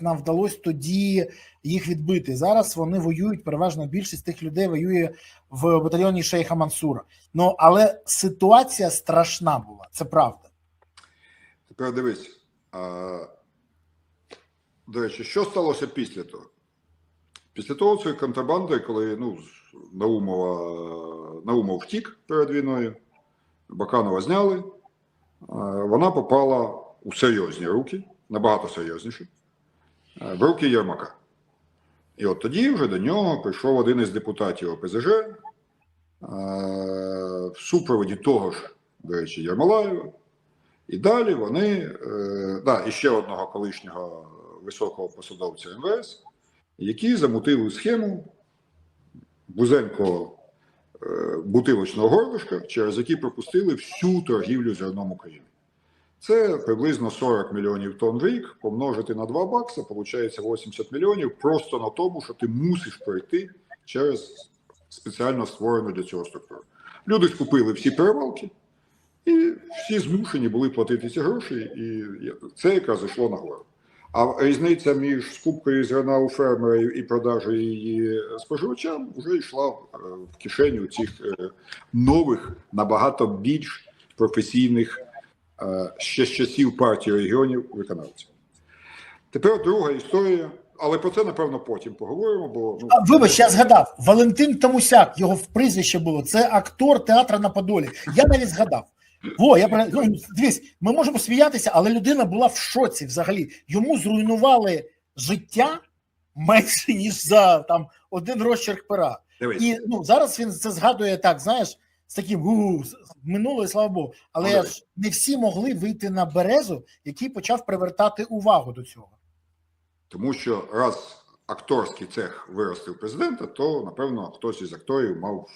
нам вдалося тоді їх відбити. Зараз вони воюють, переважно більшість тих людей воює в батальйоні Шейха Мансура. Ну, але ситуація страшна була, це правда. Тепер дивись. До речі, що сталося після того? Після того цієї контрабанди, коли Наумов втік перед війною, Баканова зняли, вона попала у серйозні руки, набагато серйозніші, в руки Єрмака. І от тоді вже до нього прийшов один із депутатів ОПЗЖ в супроводі того ж, до речі, Єрмолаєва. І далі вони, і ще одного колишнього високого посадовця МВС, які замутили схему Бузенко бутилочного горлышка, через які пропустили всю торгівлю зерном України. Це приблизно 40 мільйонів тонн в рік, помножити на 2 бакси, виходить 80 мільйонів просто на тому, що ти мусиш пройти через спеціально створену для цього структуру. Люди скупили всі перевалки, і всі змушені були платити ці гроші, і це якраз зайшло нагору. А різниця між скупкою зерна у фермерів і продажею її споживачам вже йшла в кишеню цих нових, набагато більш професійних, ще з часів партії регіонів виконавців. Тепер друга історія, але про це, напевно, потім поговоримо, бо... Вибач, я згадав, Валентин Тамусяк, його прізвище було, це актор театру на Подолі. Я навіть згадав. Дивись, ми можемо сміятися, але людина була в шоці взагалі. Йому зруйнували життя менше, ніж за там один розчерк пера. Дивись. І зараз він це згадує так, знаєш, з таким минуле, слава Богу. Але ж не всі могли вийти на Березу, який почав привертати увагу до цього. Тому що раз акторський цех виростив президента, то, напевно, хтось із акторів мав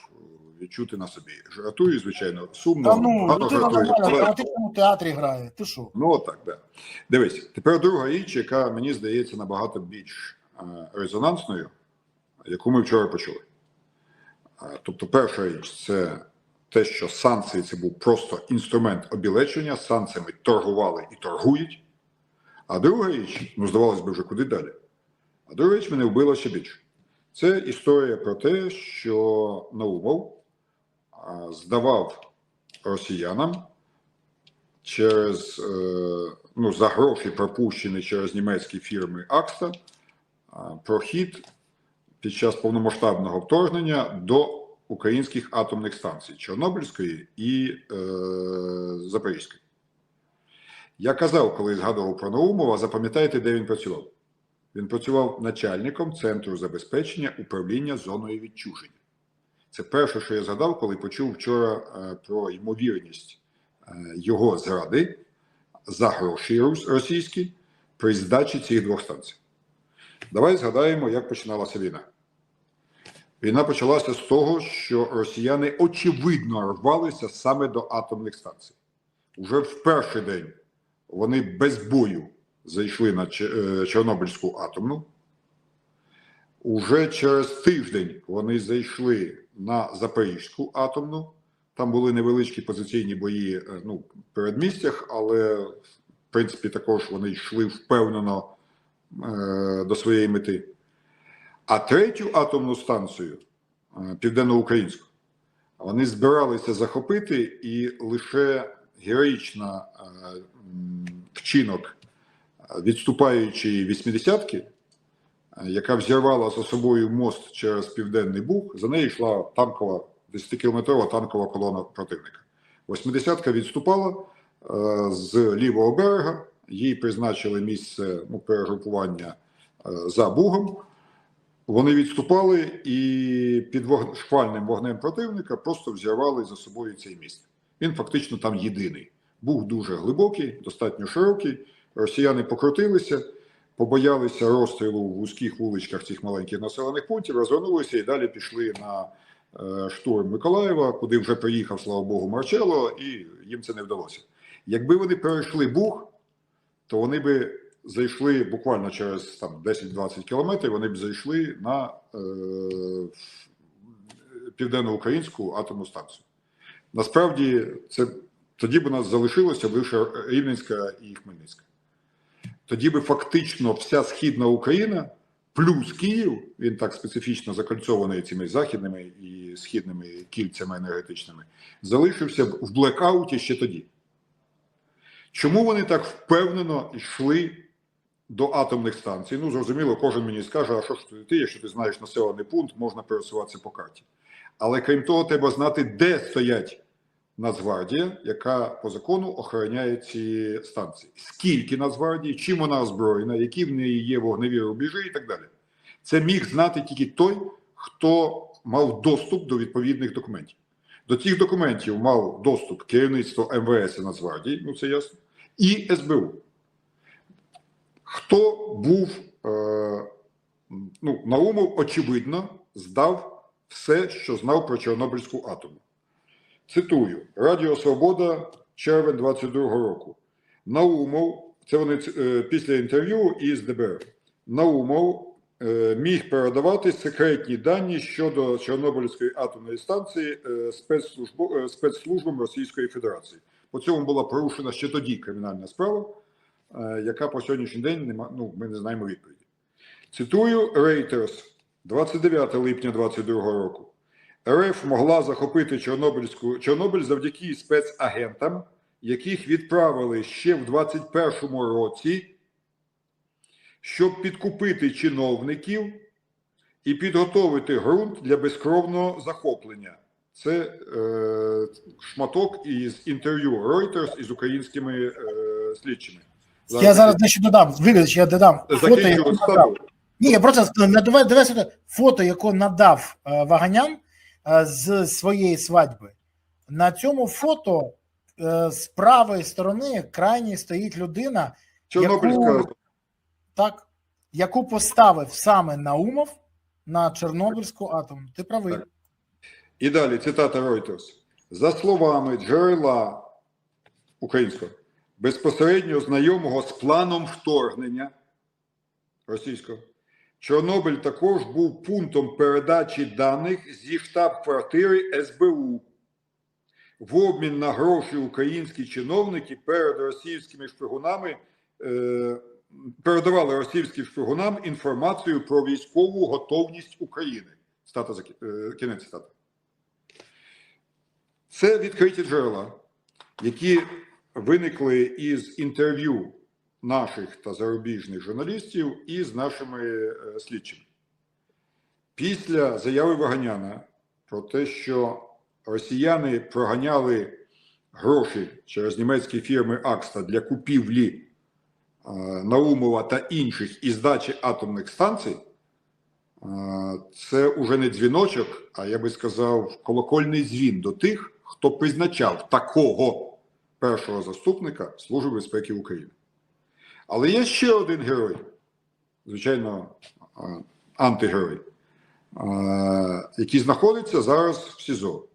відчути на собі. Жартую, звичайно, сумно. Людина нормально в драматичному театрі грає. Ти що? Ну, отак, да. Дивись, тепер друга річ, яка, мені здається, набагато більш резонансною, яку ми вчора почули. Тобто, перша річ – це те, що санкції – це був просто інструмент обілечення, санкціями торгували і торгують. А друга річ, здавалось би, вже куди далі. А друга річ мене вбила ще більше. Це історія про те, що Наумов здавав росіянам через, за гроші, пропущені через німецькі фірми Акста, прохід під час повномасштабного вторгнення до українських атомних станцій Чорнобильської і Запорізької. Я казав, коли згадував про Наумова, запам'ятайте, де він працював. Він працював начальником Центру забезпечення управління зоною відчуження. Це перше, що я згадав, коли почув вчора про ймовірність його зради за гроші російські при здачі цих 2 станцій. Давай згадаємо, як починалася війна. Війна почалася з того, що росіяни очевидно рвалися саме до атомних станцій. Уже в перший день вони без бою зайшли на Чорнобильську атомну. Уже через тиждень вони зайшли на Запорізьку атомну. Там були невеличкі позиційні бої в передмістях, але, в принципі, також вони йшли впевнено до своєї мети. А третю атомну станцію, південноукраїнську, вони збиралися захопити, і лише героїчний вчинок відступаючи 80-ки, яка взірвала за собою мост через Південний Буг, за нею йшла танкова, 10-кілометрова танкова колона противника. 80-ка відступала з лівого берега, їй призначили місце перегрупування за Бугом. Вони відступали і під шквальним вогнем противника просто взірвали за собою цей міст. Він фактично там єдиний. Буг дуже глибокий, достатньо широкий. Росіяни покрутилися, побоялися розстрілу в вузьких вуличках цих маленьких населених пунктів, розвернулися і далі пішли на штурм Миколаєва, куди вже приїхав, слава Богу, Марчелло, і їм це не вдалося. Якби вони перейшли Буг, то вони би зайшли буквально через 10-20 кілометрів, вони б зайшли на південноукраїнську атомну станцію. Насправді, тоді б у нас залишилося лише Рівненська і Хмельницька. Тоді би фактично вся Східна Україна, плюс Київ, він так специфічно закольцований цими західними і східними кільцями енергетичними, залишився б в блекауті ще тоді. Чому вони так впевнено йшли до атомних станцій? Ну, зрозуміло, кожен мені скаже, а що ж ти, якщо ти знаєш населений пункт, можна пересуватися по карті. Але крім того, треба знати, де стоять Нацгвардія, яка по закону охороняє ці станції. Скільки Нацгвардії, чим вона озброєна, які в неї є вогневі рубежі і так далі. Це міг знати тільки той, хто мав доступ до відповідних документів. До цих документів мав доступ керівництво МВС і Нацгвардії, ну це ясно, і СБУ. Хто був, Наумов, очевидно, здав все, що знав про Чорнобильську атомну. Цитую, Радіо Свобода, червень 22-го року. Наумов, це вони після інтерв'ю із ДБР, Наумов міг передавати секретні дані щодо Чорнобильської атомної станції спецслужбам Російської Федерації. По цьому була порушена ще тоді кримінальна справа, яка по сьогоднішній день, ми не знаємо відповіді. Цитую Reuters, 29 липня 2022 року. РФ могла захопити Чорнобиль завдяки спецагентам, яких відправили ще в 2021 році, щоб підкупити чиновників і підготовити ґрунт для безкровного захоплення. Це шматок із інтерв'ю Reuters із українськими слідчими. Я зараз дещо додам. Вибач, я додам. Ні, я просто дивися фото, яке надав Ваганян з своєї свадьби. На цьому фото з правої сторони крайній стоїть людина, яку поставив саме Наумов на Чорнобильську атомну. Ти правий. Так. І далі цитата Reuters. За словами джерела українського, безпосередньо знайомого з планом вторгнення російського, Чорнобиль також був пунктом передачі даних зі штаб-квартири СБУ. В обмін на гроші українські чиновники передавали російським шпигунам інформацію про військову готовність України. Кінець цитати. Це відкриті джерела, які виникли із інтерв'ю наших та зарубіжних журналістів і з нашими слідчими. Після заяви Ваганяна про те, що росіяни проганяли гроші через німецькі фірми Акста для купівлі Наумова та інших і здачі атомних станцій, це уже не дзвіночок, а я би сказав, колокольний дзвін до тих, хто призначав такого першого заступника Служби безпеки України. Але є ще один герой, звичайно, антигерой, який знаходиться зараз в СІЗО.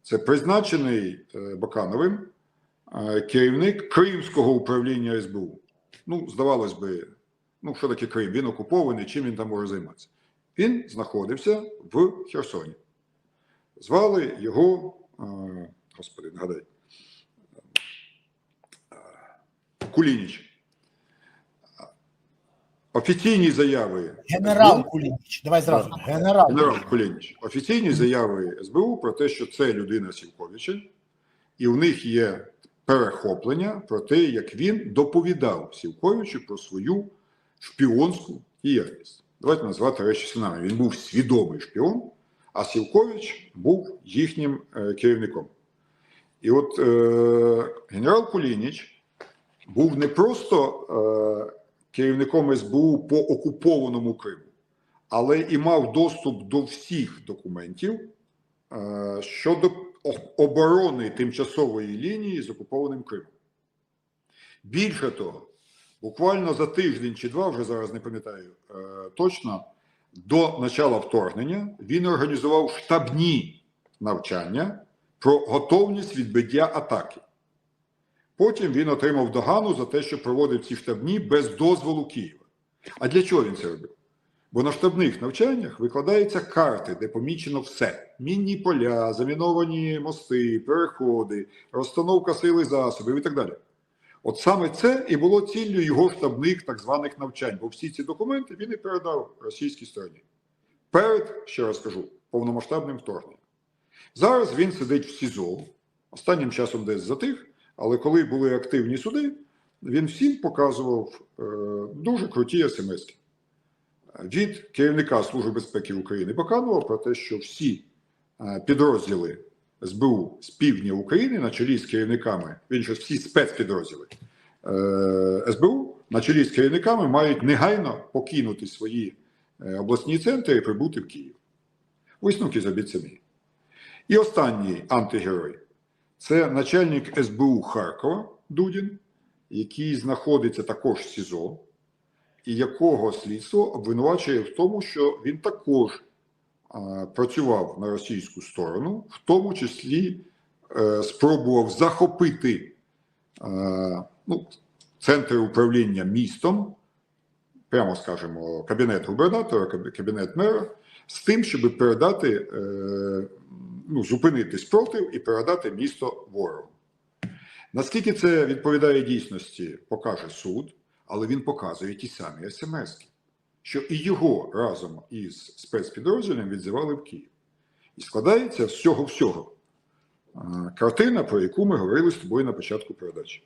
Це призначений Бакановим керівник Кримського управління СБУ. Ну, здавалось би, що таке Крим? Він окупований, чим він там може займатися? Він знаходився в Херсоні. Звали його, господи, нагадай, Кулініч. Офіційні заяви... Генерал Кулініч, давай зразу. Генерал Кулініч. Офіційні заяви СБУ про те, що це людина Сівковича, і в них є перехоплення про те, як він доповідав Сівковичу про свою шпіонську діяльність. Давайте назвати речі синами. Він був свідомий шпіон, а Сівкович був їхнім керівником. І от генерал Кулініч був не просто керівником СБУ по окупованому Криму, але і мав доступ до всіх документів щодо оборони тимчасової лінії з окупованим Кримом. Більше того, буквально за тиждень чи два, вже зараз не пам'ятаю точно, до початку вторгнення він організував штабні навчання про готовність відбиття атаки. Потім він отримав догану за те, що проводив ці штабні без дозволу Києва. А для чого він це робив? Бо на штабних навчаннях викладаються карти, де помічено все. Мінні поля, заміновані мости, переходи, розстановка сил і засобів і так далі. От саме це і було ціллю його штабних так званих навчань, бо всі ці документи він і передав російській стороні. Перед, ще раз кажу, повномасштабним вторгненням. Зараз він сидить в СІЗО, останнім часом десь затих, але коли були активні суди, він всім показував дуже круті смс-ки. Від керівника Служби безпеки України Баканова про те, що всі підрозділи СБУ з півдня України на чолі з керівниками, всі спецпідрозділи СБУ на чолі з керівниками мають негайно покинути свої обласні центри і прибути в Київ. Висновки зробіть самі. І останній антигерой – це начальник СБУ Харкова Дудін, який знаходиться також в СІЗО, і якого слідство обвинувачує в тому, що він також працював на російську сторону, в тому числі спробував захопити центр управління містом, прямо скажемо, кабінет губернатора, кабінет мера, з тим, щоб передати, зупинити спротив і передати місто ворогу. Наскільки це відповідає дійсності, покаже суд, але він показує ті самі смс-ки, що і його разом із спецпідрозділом відзивали в Київ. І складається з цього-всього картина, про яку ми говорили з тобою на початку передачі.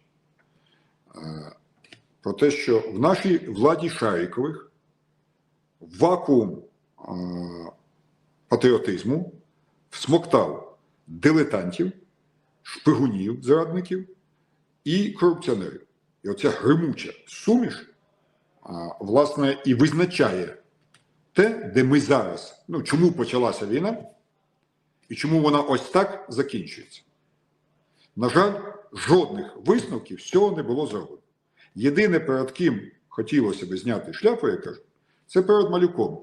Про те, що в нашій владі Шарікових вакуум патріотизму всмоктав дилетантів, шпигунів, зрадників і корупціонерів. І оця гримуча суміш, власне, і визначає те, де ми зараз, чому почалася війна і чому вона ось так закінчується. На жаль, жодних висновків з цього не було зроблено. Єдине, перед ким хотілося б зняти шляпу, я кажу, це перед Малюком,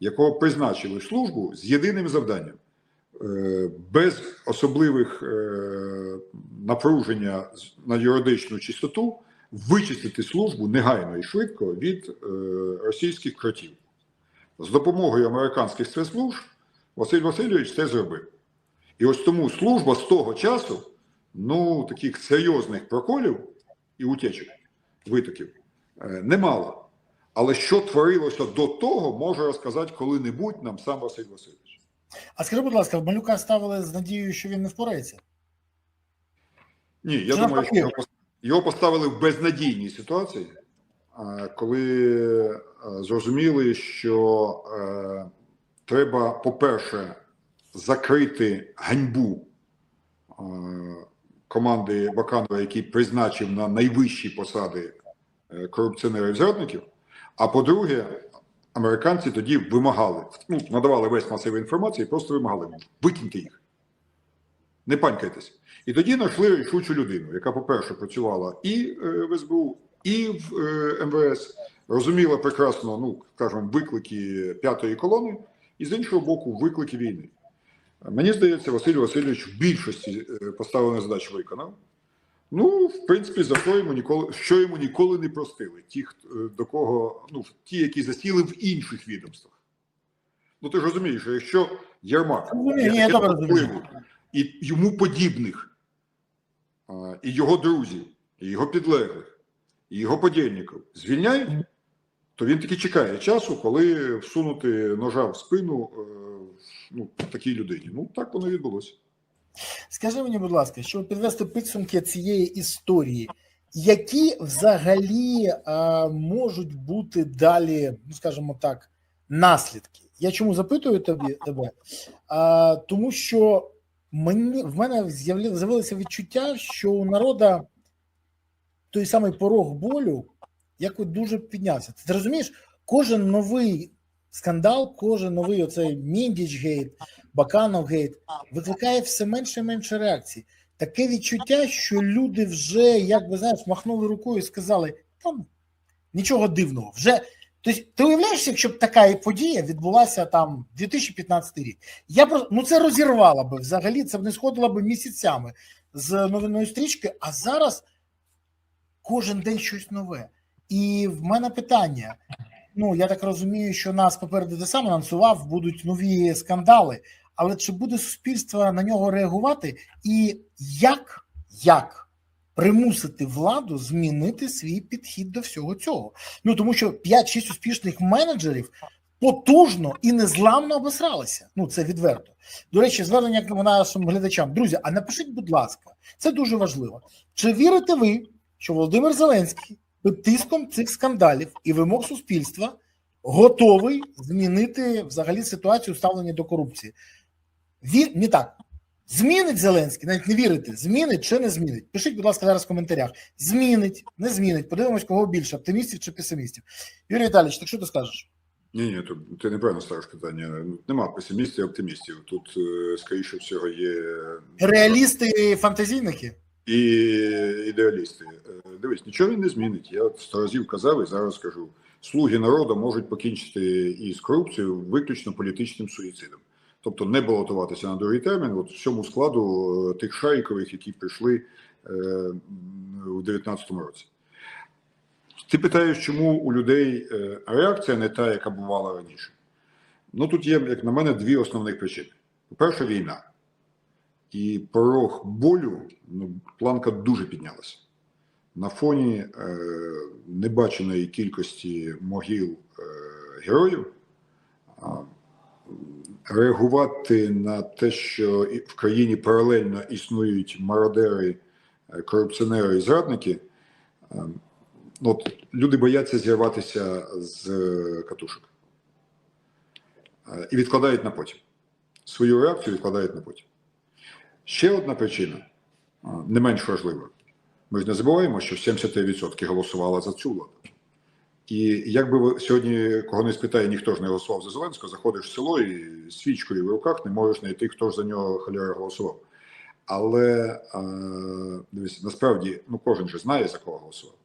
якого призначили в службу з єдиним завданням – без особливих напруження на юридичну чистоту вичистити службу негайно і швидко від російських кротів. З допомогою американських спецслужб Василь Васильович це зробив. І ось тому служба з того часу, таких серйозних проколів і утечок, витоків, не мала. Але що творилося до того, може розказати коли-небудь нам сам Василь Васильович. А скажи, будь ласка, Малюка ставили з надією, що він не впорається? Ні, я думаю, що його поставили в безнадійній ситуації, коли зрозуміли, що треба, по-перше, закрити ганьбу команди Баканова, який призначив на найвищі посади корупціонерів-зрадників, а по-друге, американці тоді вимагали, надавали весь масив інформації, просто вимагали, викиньте їх, не панькайтесь. І тоді знайшли рішучу людину, яка, по-перше, працювала і в СБУ, і в МВС, розуміла прекрасно, скажімо, виклики п'ятої колони, і з іншого боку, виклики війни. Мені здається, Василь Васильович в більшості поставлених задач виконав. В принципі, за то що йому ніколи не простили. Ті, які засіли в інших відомствах. Ти ж розумієш, що якщо Єрмак і йому подібних, і його друзів, і його підлеглих, і його подільників звільняють, то він таки чекає часу, коли всунути ножа в спину такій людині. Так воно відбулося. Скажи мені, будь ласка, щоб підвести підсумки цієї історії, які взагалі можуть бути далі, ну скажімо так, наслідки? Я чому запитую тебе? Тому що в мене з'явилося відчуття, що у народу той самий порог болю якось дуже піднявся. Ти розумієш, кожен новий скандал, кожен новий оцей Міндічгейт, Бакановгейт викликає все менше і менше реакцій. Таке відчуття, що люди вже, як би, знаєш, махнули рукою і сказали, там нічого дивного. Вже, тобто, ти уявляєш, якщо б така подія відбулася там 2015 рік. Я просто, ну це розірвало би взагалі, це б не сходило б місяцями з новинної стрічки, а зараз кожен день щось нове. І в мене питання, ну, я так розумію, що нас попереду те саме анонсував, будуть нові скандали, але чи буде суспільство на нього реагувати? І як примусити владу змінити свій підхід до всього цього? Ну, тому що 5-6 успішних менеджерів потужно і незламно обосралися. Ну, це відверто. До речі, звернення к нашим глядачам. Друзі, а напишіть, будь ласка, це дуже важливо. Чи вірите ви, що Володимир Зеленський під тиском цих скандалів і вимог суспільства готовий змінити взагалі ситуацію ставлення до корупції? Не так. Змінить Зеленський, навіть не вірите, змінить чи не змінить? Пишіть, будь ласка, зараз в коментарях. Змінить, не змінить. Подивимось, кого більше, оптимістів чи песимістів. Юрій Віталійович, так що ти скажеш? Ні, ти неправильно ставиш питання. Нема песимістів і оптимістів. Тут, скоріше всього, є... Реалісти і фантазійники? І ідеалісти. Дивись, нічого він не змінить. Я 100 разів казав і зараз скажу. Слуги народу можуть покінчити із корупцією виключно політичним суїцидом. Тобто не балотуватися на другий термін от всьому складу тих шарікових, які прийшли у 2019 році. Ти питаєш, чому у людей реакція не та, яка бувала раніше? Ну, тут є, як на мене, дві основних причини. По-перше, війна. І порог болю, ну, планка дуже піднялася. На фоні небаченої кількості могил героїв, реагувати на те, що в країні паралельно існують мародери, корупціонери і зрадники, от, люди бояться зірватися з катушок. І відкладають на потім. Свою реакцію відкладають на потім. Ще одна причина, не менш важлива. Ми ж не забуваємо, що 73% голосували за цю владу. І якби ви сьогодні кого не спитає, ніхто ж не голосував за Зеленського, заходиш в село і свічкою в руках не можеш знайти, хто ж за нього халяра голосував. Але дивіться, насправді, ну, кожен же знає, за кого голосував.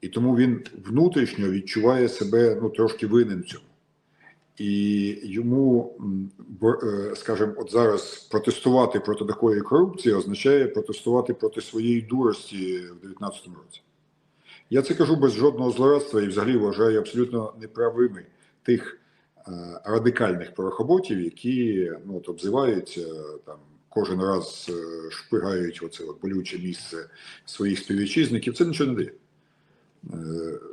І тому він внутрішньо відчуває себе, ну, трошки винен в цьому. І йому, скажімо, от зараз протестувати проти такої корупції означає протестувати проти своєї дурості в 2019 році. Я це кажу без жодного злорадства і взагалі вважаю абсолютно неправими тих радикальних порохоботів, які, ну, от, обзиваються, там, кожен раз шпигають оце от болюче місце своїх співвітчизників. Це нічого не дає.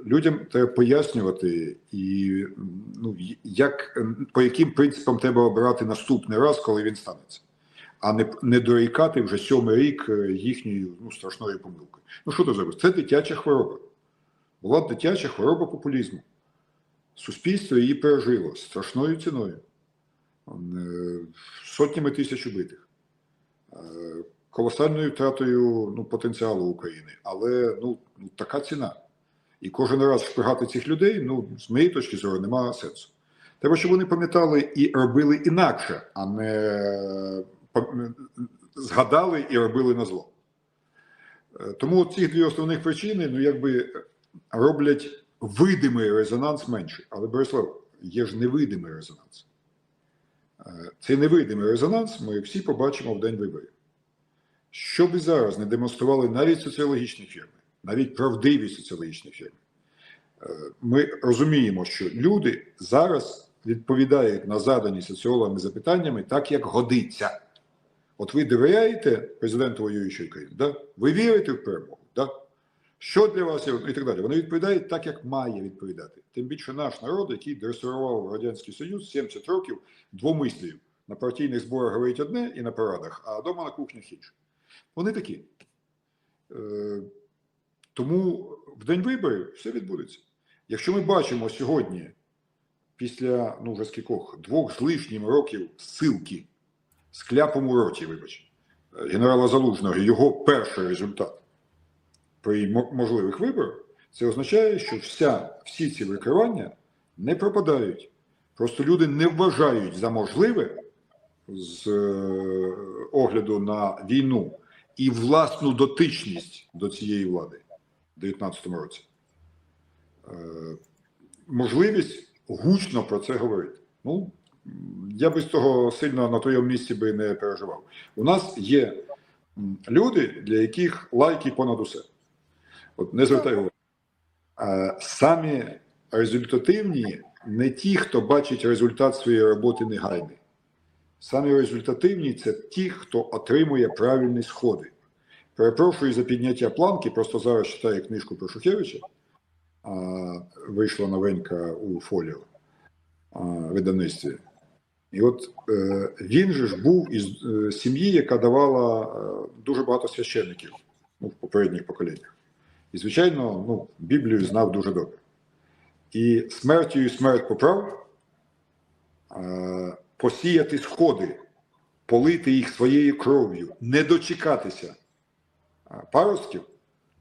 Людям треба пояснювати, і, ну, по яким принципам треба обирати наступний раз, коли він станеться, а не дорікати вже 7-й рік їхньої, ну, страшної помилки. Ну що ти зробиш? Це дитяча хвороба. Була дитяча хвороба популізму. Суспільство її пережило страшною ціною. Сотнями тисяч убитих. Колосальною втратою, ну, потенціалу України. Але, ну, така ціна. І кожен раз шпигати цих людей, ну, з моєї точки зору, немає сенсу. Треба, щоб вони пам'ятали і робили інакше, а не згадали і робили на зло. Тому ці дві основних причини, ну, якби роблять видимий резонанс менший. Але, Борислав, є ж невидимий резонанс. Цей невидимий резонанс ми всі побачимо в день виборів. Що би зараз не демонстрували навіть соціологічні фірми, навіть правдиві соціологічні фірми, ми розуміємо, що люди зараз відповідають на задані соціологами запитаннями так, як годиться. От ви довіряєте президенту воюючої країни? Да? Ви вірите в перемогу? Да? Що для вас є? І так далі. Вони відповідають так, як має відповідати. Тим більше наш народ, який дресирував Радянський Союз 70 років двомислію. На партійних зборах говорить одне і на парадах, а вдома на кухнях інше. Вони такі. Тому в день виборів все відбудеться. Якщо ми бачимо сьогодні, після, вже скількох, 2 з лишнім років ссилки з кляпом у роті, генерала Залужного, його перший результат при можливих виборах, це означає, що всі ці викривання не пропадають. Просто люди не вважають за можливе з огляду на війну і власну дотичність до цієї влади в 2019 році. Можливість гучно про це говорити. Я би з того сильно на твоєму місці би не переживав. У нас є люди, для яких лайки понад усе. От не звертай увагу. Самі результативні не ті, хто бачить результат своєї роботи негайний. Самі результативні – це ті, хто отримує правильні сходи. Перепрошую за підняття планки, просто зараз читаю книжку про Шухевича, вийшла новенька у Фоліо видавництві. І от він же ж був із сім'ї, яка давала дуже багато священників в попередніх поколіннях. І, звичайно, Біблію знав дуже добре. І смертю і смерть поправ посіяти сходи, полити їх своєю кров'ю, не дочекатися паростків,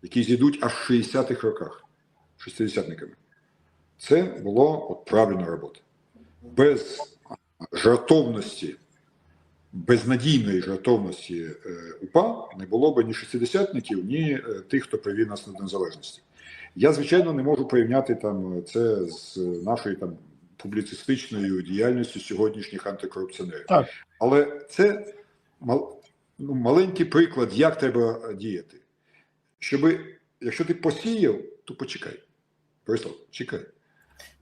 які зійдуть аж в 60-х роках, 60-никами. Це було правильна робота. Без жертовності, безнадійної жертовності УПА не було б ні шестидесятників, ні тих, хто привів нас до незалежності. Я, звичайно, не можу порівняти це з нашою публіцистичною діяльністю сьогоднішніх антикорупціонерів. Так. Але це маленький приклад, як треба діяти. Якщо ти посіяв, то почекай. Борислав, чекай.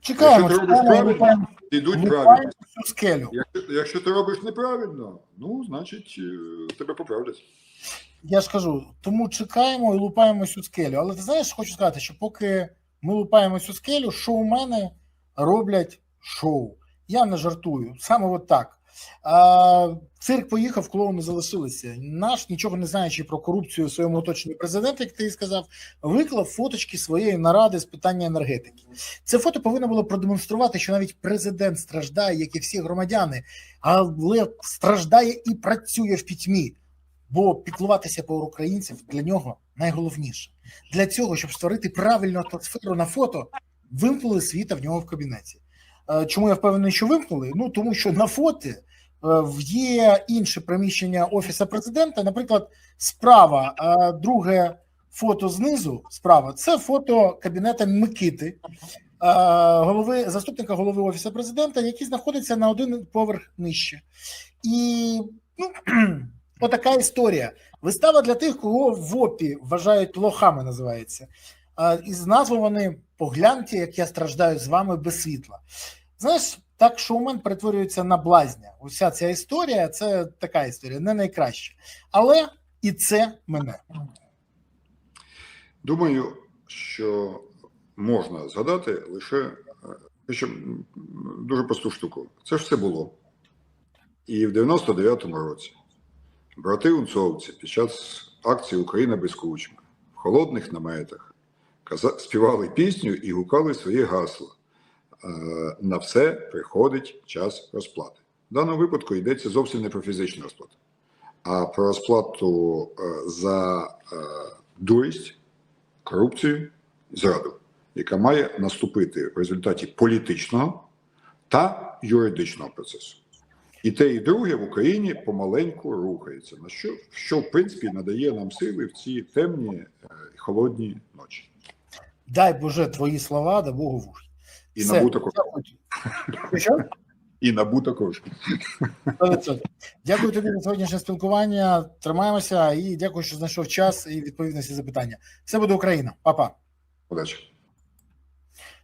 Чекаємо. Якщо ти робиш правильно, йдуть правильно. Скелю. Якщо ти робиш неправильно, значить тебе поправлять. Я ж кажу, тому чекаємо і лупаємо цю скелю. Але ти знаєш, хочу сказати, що поки ми лупаємо цю скелю, шоумени роблять шоу. Я не жартую. Саме от так. Цирк поїхав, клоуни залишилися. Наш, нічого не знаючи про корупцію в своєму оточенні президент, як ти сказав, виклав фоточки своєї наради з питання енергетики. Це фото повинно було продемонструвати, що навіть президент страждає, як і всі громадяни, але страждає і працює в пітьмі. Бо піклуватися про українців для нього найголовніше. Для цього, щоб створити правильну атмосферу на фото, вимкнули світа в нього в кабінеті. Чому я впевнений, що вимкнули? Тому що на фото є інше приміщення Офісу президента. Наприклад, справа, друге фото знизу, справа, це фото кабінета Микити, заступника голови Офісу президента, який знаходиться на 1 поверх нижче. І, отака історія. Вистава для тих, кого в ОПі вважають лохами, називається. Із назвою вони «Погляньте, як я страждаю з вами без світла». Знаєш, так шоумен перетворюється на блазня. Уся ця історія – це така історія, не найкраща. Але і це мене. Думаю, що можна згадати лише дуже просту штуку. Це ж все було. І в 99-му році брати унцовці під час акції «Україна без кучми» в холодних наметах співали пісню і гукали своє гасло. На все приходить час розплати. В даному випадку йдеться зовсім не про фізичну розплату, а про розплату за дурість, корупцію, зраду, яка має наступити в результаті політичного та юридичного процесу. І те, і друге в Україні помаленьку рухається, на що в принципі надає нам сили в ці темні і холодні ночі. Дай Боже твої слова, да Богу в ухі. І НАБУ також. Що? І НАБУ також. Дякую тобі за сьогоднішнє спілкування. Тримаємося і дякую, що знайшов час і відповів на всі запитання. Все буде Україна. Па-па. Удачі.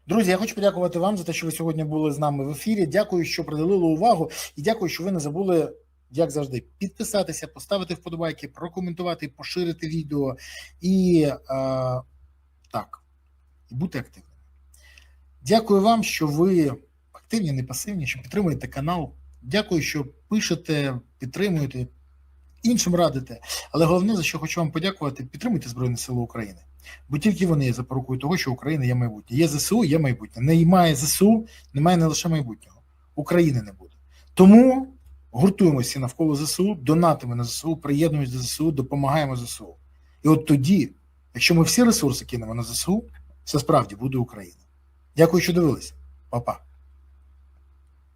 Друзі, я хочу подякувати вам за те, що ви сьогодні були з нами в ефірі. Дякую, що приділили увагу. І дякую, що ви не забули, як завжди, підписатися, поставити вподобайки, прокоментувати, поширити відео і бути активними. Дякую вам, що ви активні, не пасивні, що підтримуєте канал. Дякую, що пишете, підтримуєте, іншим радите. Але головне, за що хочу вам подякувати, підтримуйте Збройні Сили України. Бо тільки вони є запорукою того, що Україна є майбутнє. Є ЗСУ, є майбутнє. Немає ЗСУ, немає не лише майбутнього. України не буде. Тому гуртуємося навколо ЗСУ, донатимо на ЗСУ, приєднуємося до ЗСУ, допомагаємо ЗСУ. І от тоді, якщо ми всі ресурси кинемо на ЗСУ, це справді буде Україна. Дякую, що дивилися. Па-па.